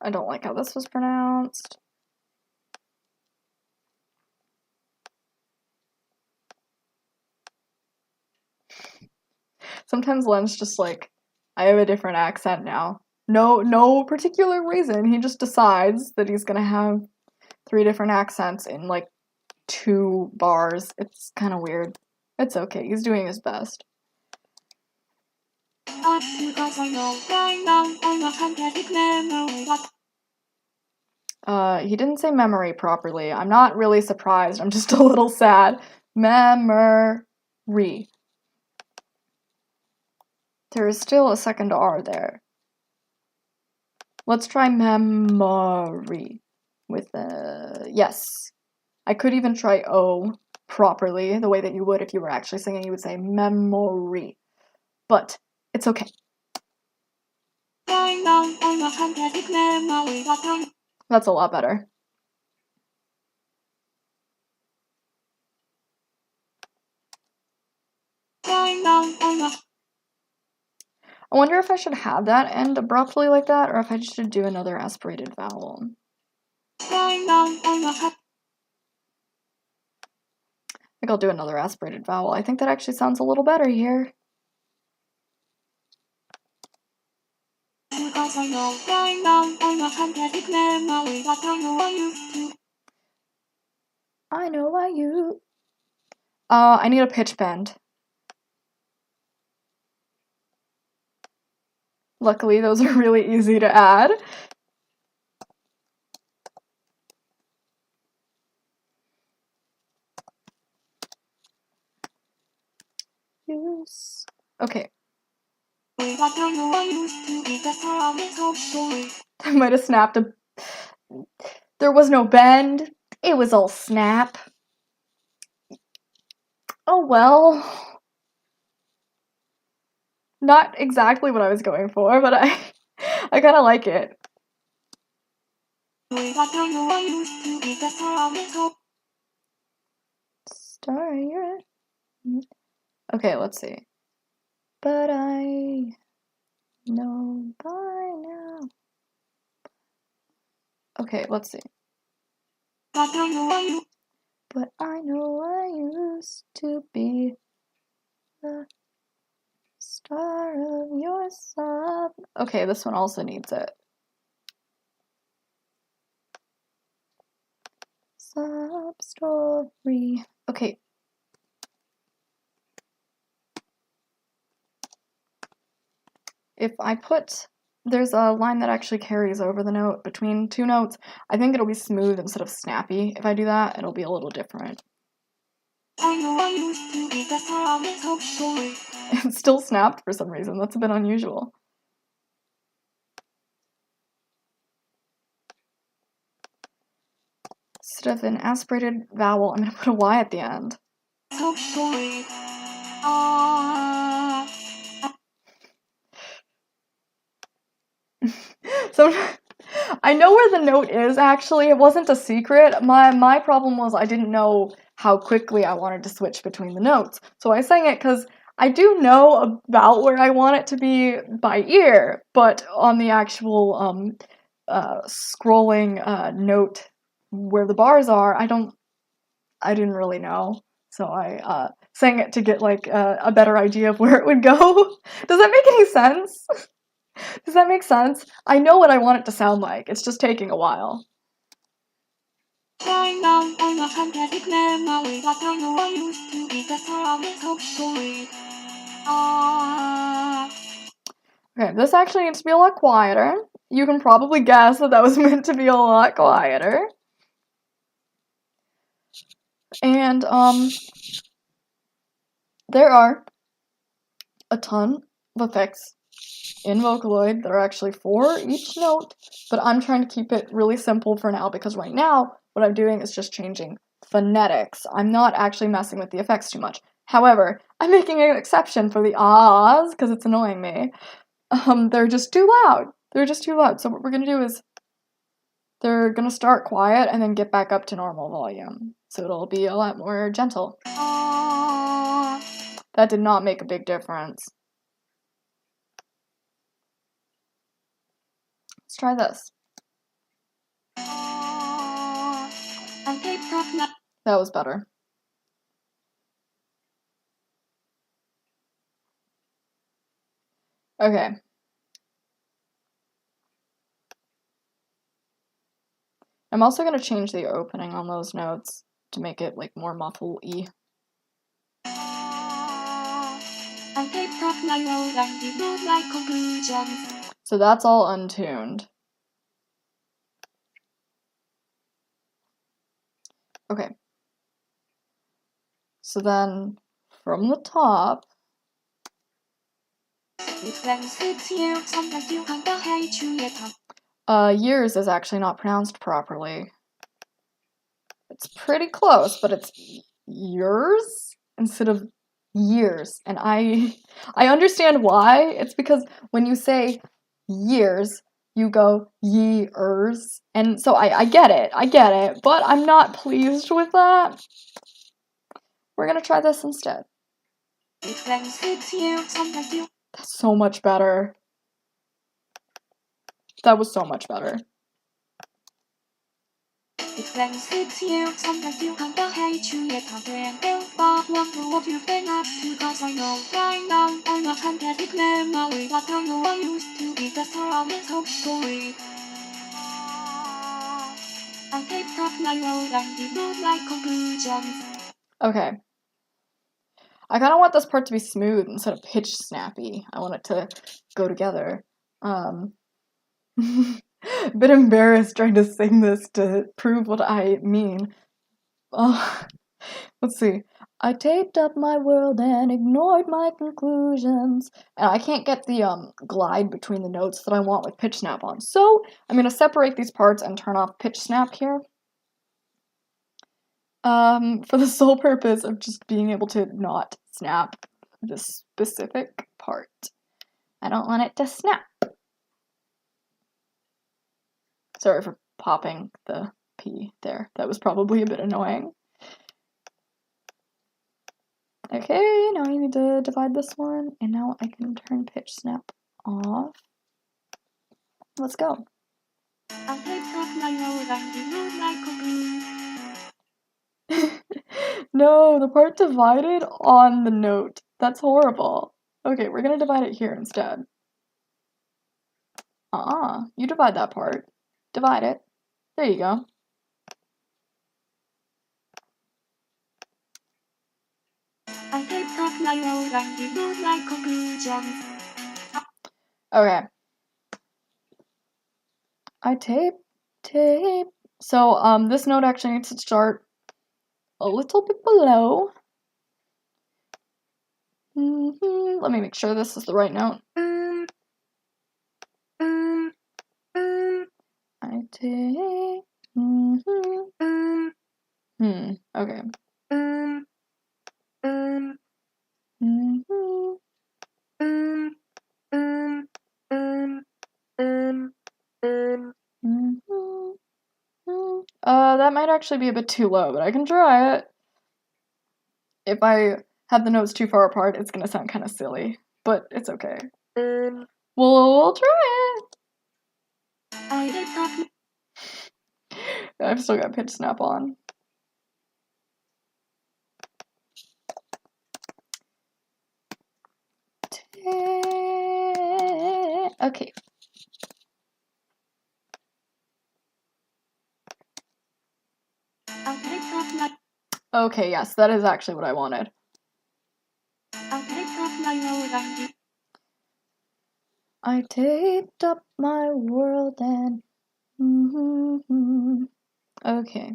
I don't like how this was pronounced. Sometimes Len's just like, I have a different accent now. No particular reason. He just decides that he's gonna have 3 different accents in like 2 bars. It's kind of weird. It's okay. He's doing his best. He didn't say memory properly. I'm not really surprised. I'm just a little sad. Memory. There is still a second R there. Let's try memory with yes. I could even try O properly, the way that you would if you were actually singing. You would say memory. But it's okay. That's a lot better. I wonder if I should have that end abruptly like that, or if I should do another aspirated vowel. I think I'll do another aspirated vowel. I think that actually sounds a little better here. I know why you... I need a pitch bend. Luckily, those are really easy to add. Yes. Okay. I might have snapped a... There was no bend. It was all snap. Oh well. Not exactly what I was going for, but I kind of like it. Star, okay, let's see. But I know by now. Okay, let's see. But I know I used to be the star of your sub. Okay, this one also needs it. Sub story. Okay. If I put, there's a line that actually carries over the note between 2 notes. I think it'll be smooth instead of snappy. If I do that, it'll be a little different. It's still snapped for some reason. That's a bit unusual. Instead of an aspirated vowel, I'm going to put a Y at the end. So I know where the note is, actually. It wasn't a secret. My problem was I didn't know how quickly I wanted to switch between the notes. So I sang it because I do know about where I want it to be by ear, but on the actual scrolling note where the bars are, I didn't really know. So I sang it to get like a better idea of where it would go. Does that make any sense? Does that make sense? I know what I want it to sound like. It's just taking a while. Okay, this actually needs to be a lot quieter. You can probably guess that was meant to be a lot quieter. And, there are a ton of effects in Vocaloid. There are actually 4 each note, but I'm trying to keep it really simple for now because right now what I'm doing is just changing phonetics. I'm not actually messing with the effects too much. However, I'm making an exception for the ahs because it's annoying me. They're just too loud. They're just too loud. So what we're gonna do is they're gonna start quiet and then get back up to normal volume. So it'll be a lot more gentle. That did not make a big difference. Let's try this. That was better. Okay. I'm also going to change the opening on those notes to make it like more muffle-y. So that's all untuned. Okay. So then from the top, years is actually not pronounced properly. It's pretty close, but it's yours instead of years. And I understand why. It's because when you say years, you go years. And so I get it, but I'm not pleased with that. We're gonna try this instead. That's so much better. That was so much better. Okay. I kind of want this part to be smooth instead of pitch snappy. I want it to go together. A bit embarrassed trying to sing this to prove what I mean. Let's see. I taped up my world and ignored my conclusions. And I can't get the glide between the notes that I want with pitch snap on. So I'm going to separate these parts and turn off pitch snap here. For the sole purpose of just being able to not snap this specific part. I don't want it to snap. Sorry for popping the P there. That was probably a bit annoying. Okay, now I need to divide this one, and now I can turn pitch snap off. Let's go. No, the part divided on the note. That's horrible. Okay, we're gonna divide it here instead. You divide that part. Divide it. There you go. Okay. I tape. So, this note actually needs to start a little bit below. Let me make sure this is the right note. I take. Okay. That might actually be a bit too low, but I can try it. If I have the notes too far apart, it's gonna sound kind of silly, but it's okay. We'll try it. I've still got pitch snap on. Okay. Okay, yes, that is actually what I wanted. I taped up my world and okay.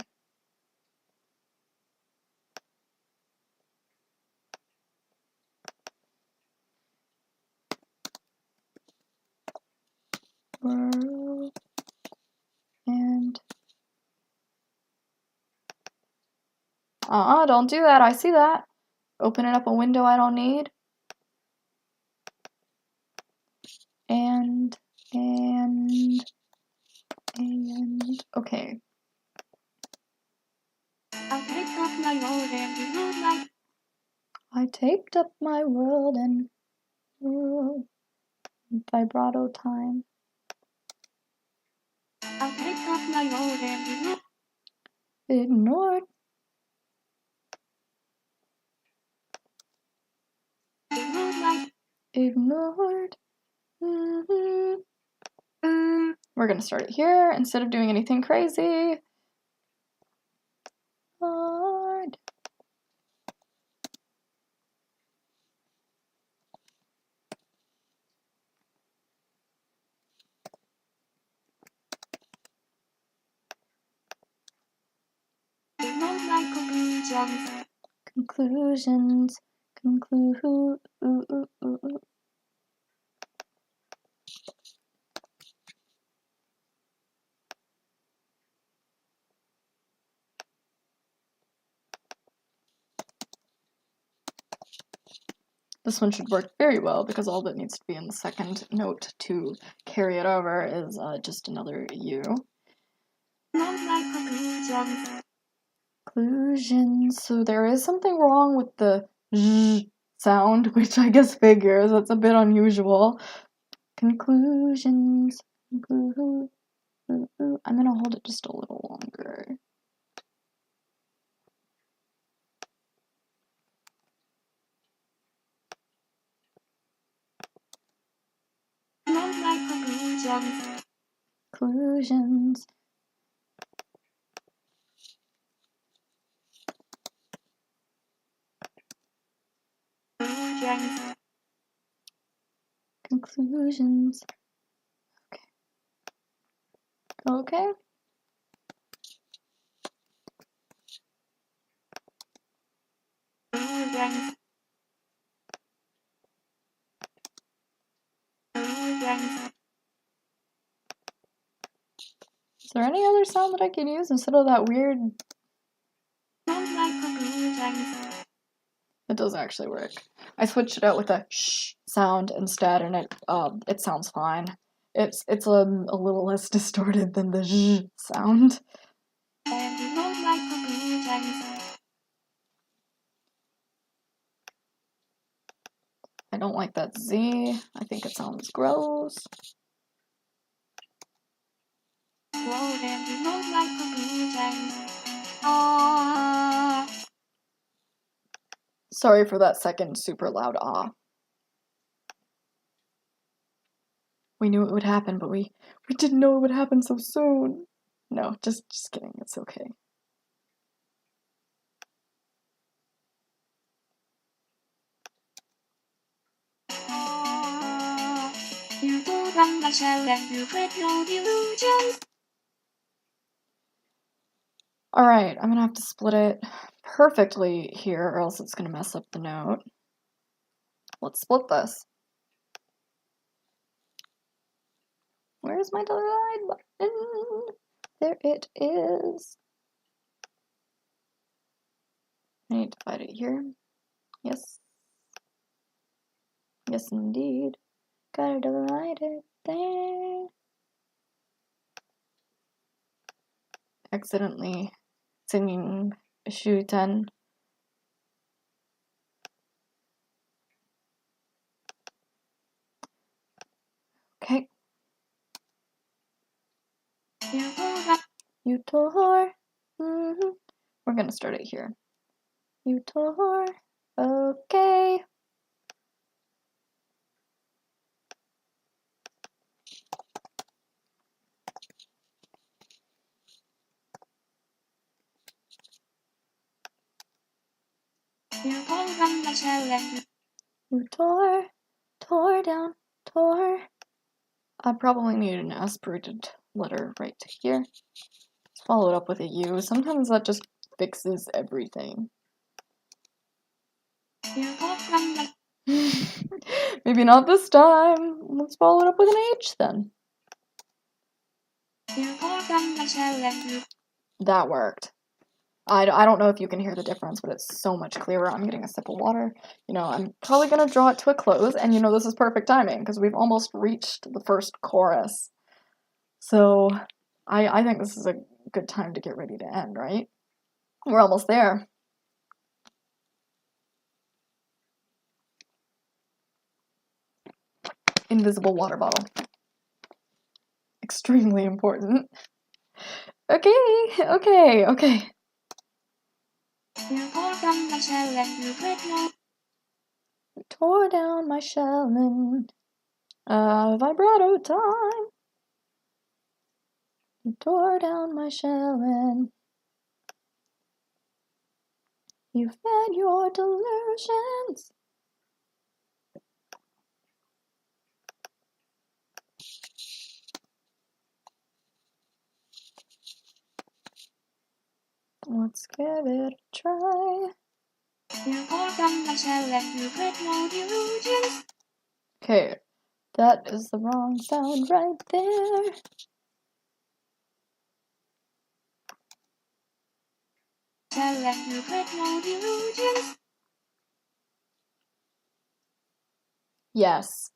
World and don't do that. I see that. Opening up a window I don't need. And okay. I taped up my world and vibrato time. Ignored. Ignored. We're gonna start it here instead of doing anything crazy. Hard. Conclusions. This one should work very well because all that needs to be in the second note to carry it over is just another U. Conclusions. So there is something wrong with the Z sound, which I guess figures. That's a bit unusual. Conclusions. I'm gonna hold it just a little longer. Conclusions. Conclusions. Okay. Is there any other sound that I can use instead of that weird? It does actually work. I switched it out with a shh sound instead, and it sounds fine. It's a little less distorted than the zh sound. I don't like that Z. I think it sounds gross. Sorry for that second super loud ah. We knew it would happen, but we didn't know it would happen so soon. No, just kidding. It's okay. Alright, I'm gonna have to split it perfectly here or else it's gonna mess up the note. Let's split this. Where's my divide button? There it is. I need to divide it here. Yes. Yes, indeed. Gotta divide it there. Accidentally singing Shuten. Okay. Utor. We're gonna start it here. Utor. Okay. Utor. Tor down. Tor. I probably need an aspirated letter right here. Let's follow it up with a U. Sometimes that just fixes everything. Maybe not this time. Let's follow it up with an H then. That worked. I don't know if you can hear the difference, but it's so much clearer. I'm getting a sip of water. You know, I'm probably going to draw it to a close, and you know this is perfect timing because we've almost reached the first chorus. So I think this is a good time to get ready to end, right? We're almost there. Invisible water bottle. Extremely important. Okay. You tore down my shell and Vibrato time. You tore down my shell and you fed your delusions. Let's give it a try. You tore down my shell and you fed your delusions. Okay, that is the wrong sound right there. Shell and you fed your delusions. Yes.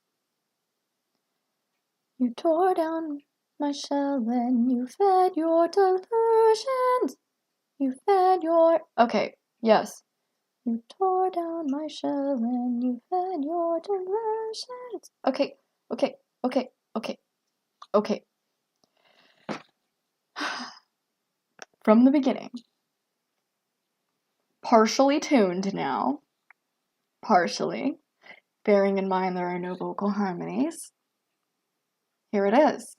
You tore down my shell and you fed your delusions. You fed your... Okay, yes. You tore down my shell and you fed your delusions. Okay. From the beginning. Partially tuned now. Partially. Bearing in mind there are no vocal harmonies. Here it is.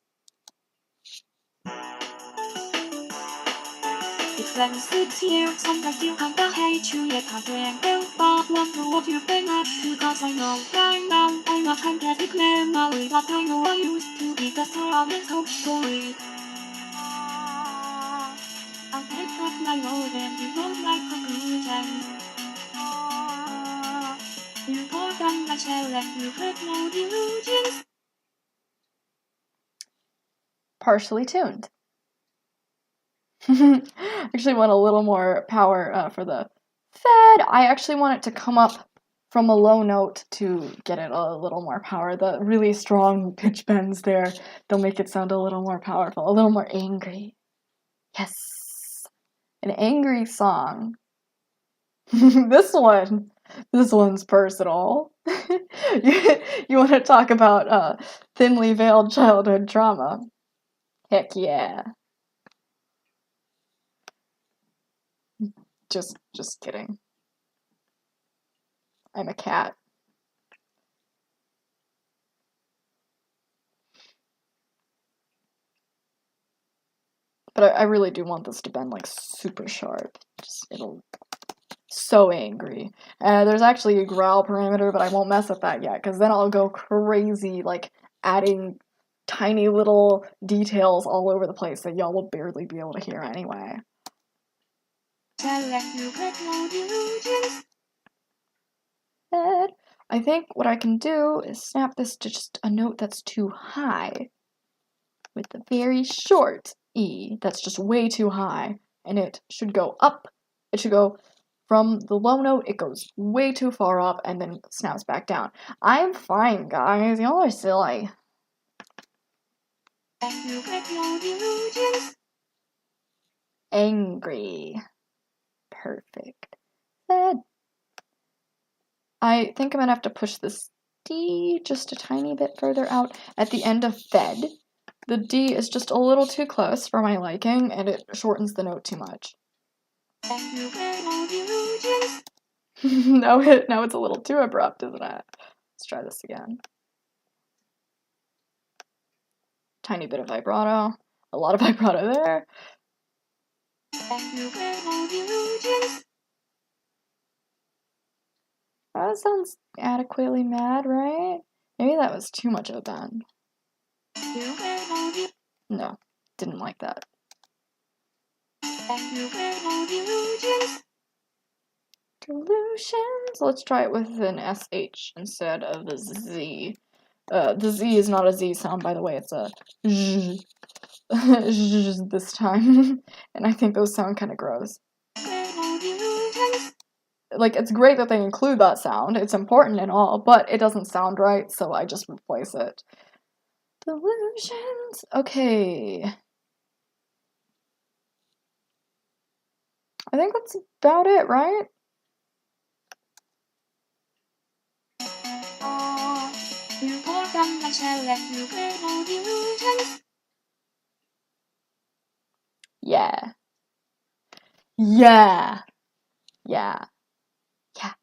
It's been 6 years, sometimes you come back, hate you, yet I can't go back. Wonder what you've been up to, cause I know right now I'm a fantastic memory, but I know I used to be the star of this whole story. I picked up my load and you don't like conclusions. You tore down my shell and you hurt no delusions. Partially tuned. Actually want a little more power for the fed. I actually want it to come up from a low note to get it a little more power. The really strong pitch bends there, they'll make it sound a little more powerful, a little more angry. Yes, an angry song. This one's personal. You want to talk about thinly veiled childhood trauma? Heck yeah. Just kidding. I'm a cat. But I really do want this to bend like super sharp. It'll so angry. There's actually a growl parameter, but I won't mess with that yet, because then I'll go crazy, like adding tiny little details all over the place that y'all will barely be able to hear anyway. I think what I can do is snap this to just a note that's too high with a very short E that's just way too high, and it should go up. It should go from the low note, it goes way too far up and then snaps back down. I'm fine, guys. Y'all are silly. Angry. Perfect. Fed. I think I'm gonna have to push this D just a tiny bit further out at the end of fed. The D is just a little too close for my liking, and it shortens the note too much. Now it's a little too abrupt, isn't it? Let's try this again. Tiny bit of vibrato. A lot of vibrato there. That sounds adequately mad, right? Maybe that was too much of a bend. No, didn't like that. Delusions. Let's try it with an SH instead of a Z. The Z is not a Z sound, by the way. It's a Z this time. And I think those sound kind of gross. Like, it's great that they include that sound. It's important and all, but it doesn't sound right, so I just replace it. Delusions. Okay. I think that's about it, right? Yeah. Yeah. Yeah. Yeah.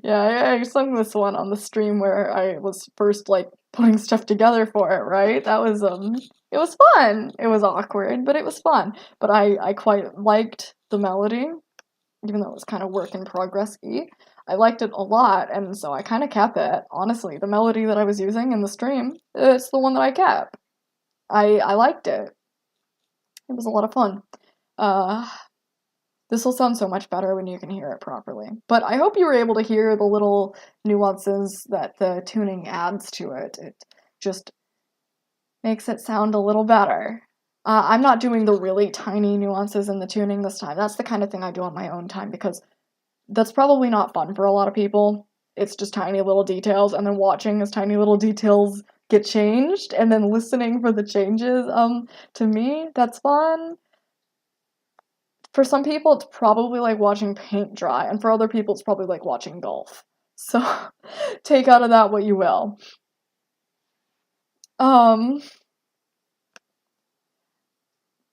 Yeah, I sung this one on the stream where I was first like putting stuff together for it, right? That was it was fun. It was awkward, but it was fun. But I quite liked the melody, even though it was kind of work in progress-y. I liked it a lot, and so I kind of kept it. Honestly, the melody that I was using in the stream, it's the one that I kept. I liked it. It was a lot of fun. This will sound so much better when you can hear it properly. But I hope you were able to hear the little nuances that the tuning adds to it. It just makes it sound a little better. I'm not doing the really tiny nuances in the tuning this time. That's the kind of thing I do on my own time because that's probably not fun for a lot of people. It's just tiny little details, and then watching as tiny little details get changed, and then listening for the changes. To me, that's fun. For some people, it's probably like watching paint dry, and for other people, it's probably like watching golf. So, take out of that what you will.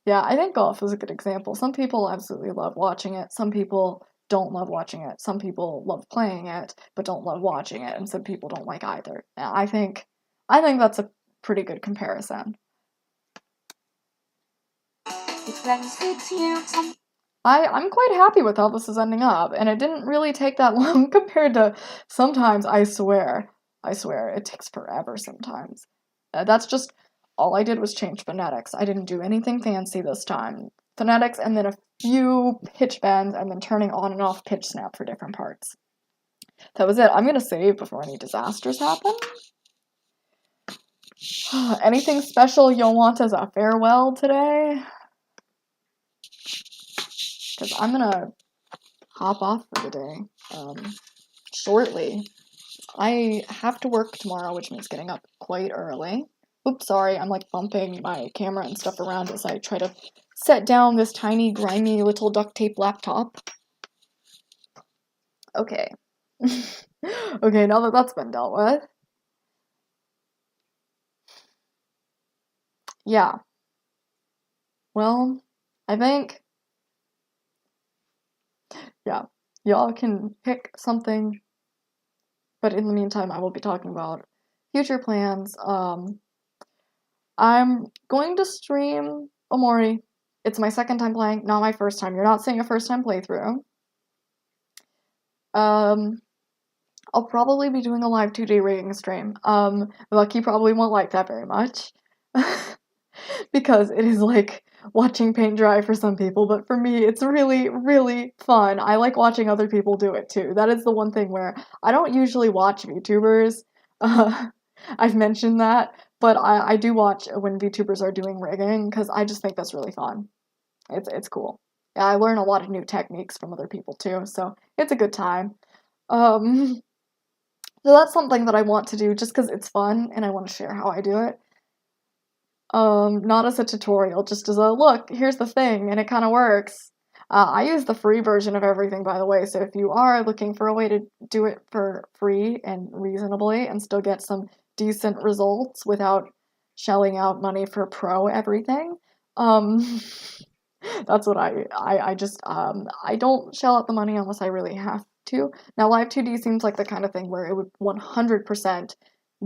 Yeah, I think golf is a good example. Some people absolutely love watching it. Some people don't love watching it. Some people love playing it, but don't love watching it, and some people don't like either. And I think that's a pretty good comparison. I'm quite happy with how this is ending up, and it didn't really take that long compared to sometimes, I swear, it takes forever sometimes. That's just, all I did was change phonetics. I didn't do anything fancy this time. Phonetics and then a few pitch bends and then turning on and off pitch snap for different parts. That was it. I'm gonna save before any disasters happen. Anything special you'll want as a farewell today? Because I'm gonna hop off for the day shortly. I have to work tomorrow, which means getting up quite early. Oops, sorry, I'm like bumping my camera and stuff around as I try to set down this tiny, grimy little duct tape laptop. Okay. Okay, now that that's been dealt with. Yeah. Well, I think, yeah, y'all can pick something, but in the meantime, I will be talking about future plans. I'm going to stream Omori. It's my second time playing, not my first time. You're not seeing a first time playthrough. I'll probably be doing a live 2D rigging stream. Lucky probably won't like that very much. Because it is like watching paint dry for some people, but for me, it's really, really fun. I like watching other people do it too. That is the one thing where I don't usually watch VTubers. I've mentioned that, but I do watch when VTubers are doing rigging because I just think that's really fun. It's cool. Yeah, I learn a lot of new techniques from other people too, so it's a good time. So that's something that I want to do just because it's fun and I want to share how I do it. Not as a tutorial, just as a look, here's the thing, and it kind of works. I use the free version of everything, by the way, so if you are looking for a way to do it for free and reasonably and still get some decent results without shelling out money for pro everything, that's what I just, I don't shell out the money unless I really have to. Now, Live 2D seems like the kind of thing where it would 100%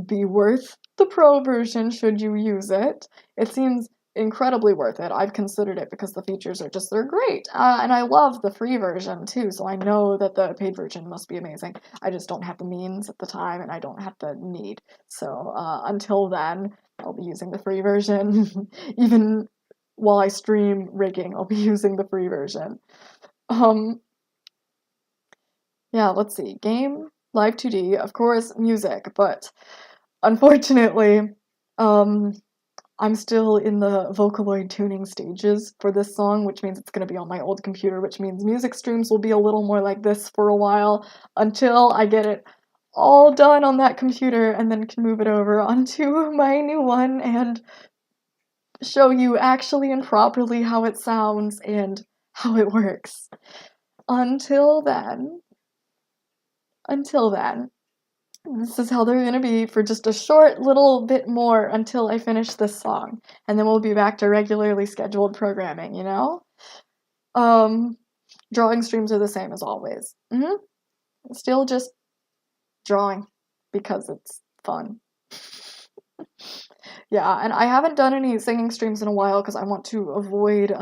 be worth the pro version should you use it. It seems incredibly worth it. I've considered it because the features are just, they're great. And I love the free version too, so I know that the paid version must be amazing. I just don't have the means at the time and I don't have the need. So until then, I'll be using the free version. Even while I stream rigging, I'll be using the free version. Yeah, let's see. Game, Live 2D, of course, music, but unfortunately, I'm still in the Vocaloid tuning stages for this song, which means it's going to be on my old computer, which means music streams will be a little more like this for a while until I get it all done on that computer and then can move it over onto my new one and show you actually and properly how it sounds and how it works. Until then, this is how they're going to be for just a short little bit more until I finish this song. And then we'll be back to regularly scheduled programming, you know? Drawing streams are the same as always. Still just drawing because it's fun. Yeah, and I haven't done any singing streams in a while because I want to avoid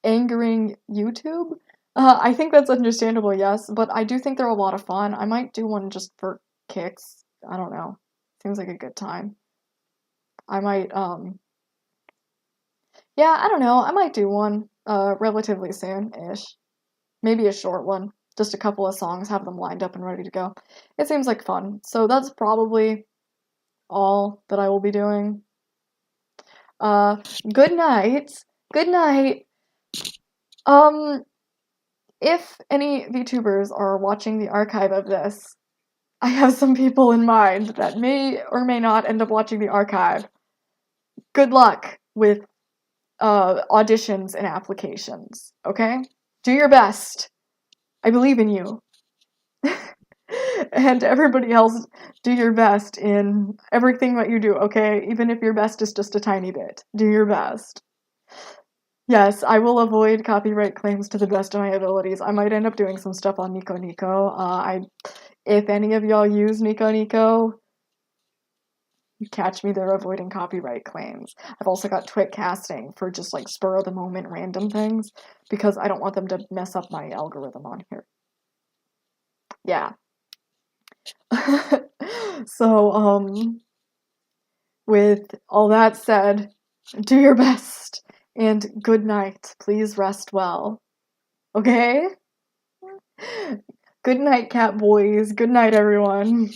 angering YouTube. I think that's understandable, yes, but I do think they're a lot of fun. I might do one just for kicks. I don't know. Seems like a good time. I might, yeah, I don't know. I might do one relatively soon-ish. Maybe a short one. Just a couple of songs, have them lined up and ready to go. It seems like fun. So that's probably all that I will be doing. Good night. Good night. If any VTubers are watching the archive of this, I have some people in mind that may or may not end up watching the archive. Good luck with auditions and applications, okay? Do your best. I believe in you. And everybody else, do your best in everything that you do, okay? Even if your best is just a tiny bit. Do your best. Yes, I will avoid copyright claims to the best of my abilities. I might end up doing some stuff on Nico Nico. If any of y'all use Nico Nico, catch me there avoiding copyright claims. I've also got Twit casting for just like spur of the moment random things because I don't want them to mess up my algorithm on here. Yeah. So, with all that said, do your best and good night. Please rest well. Okay? Good night, cat boys. Good night, everyone.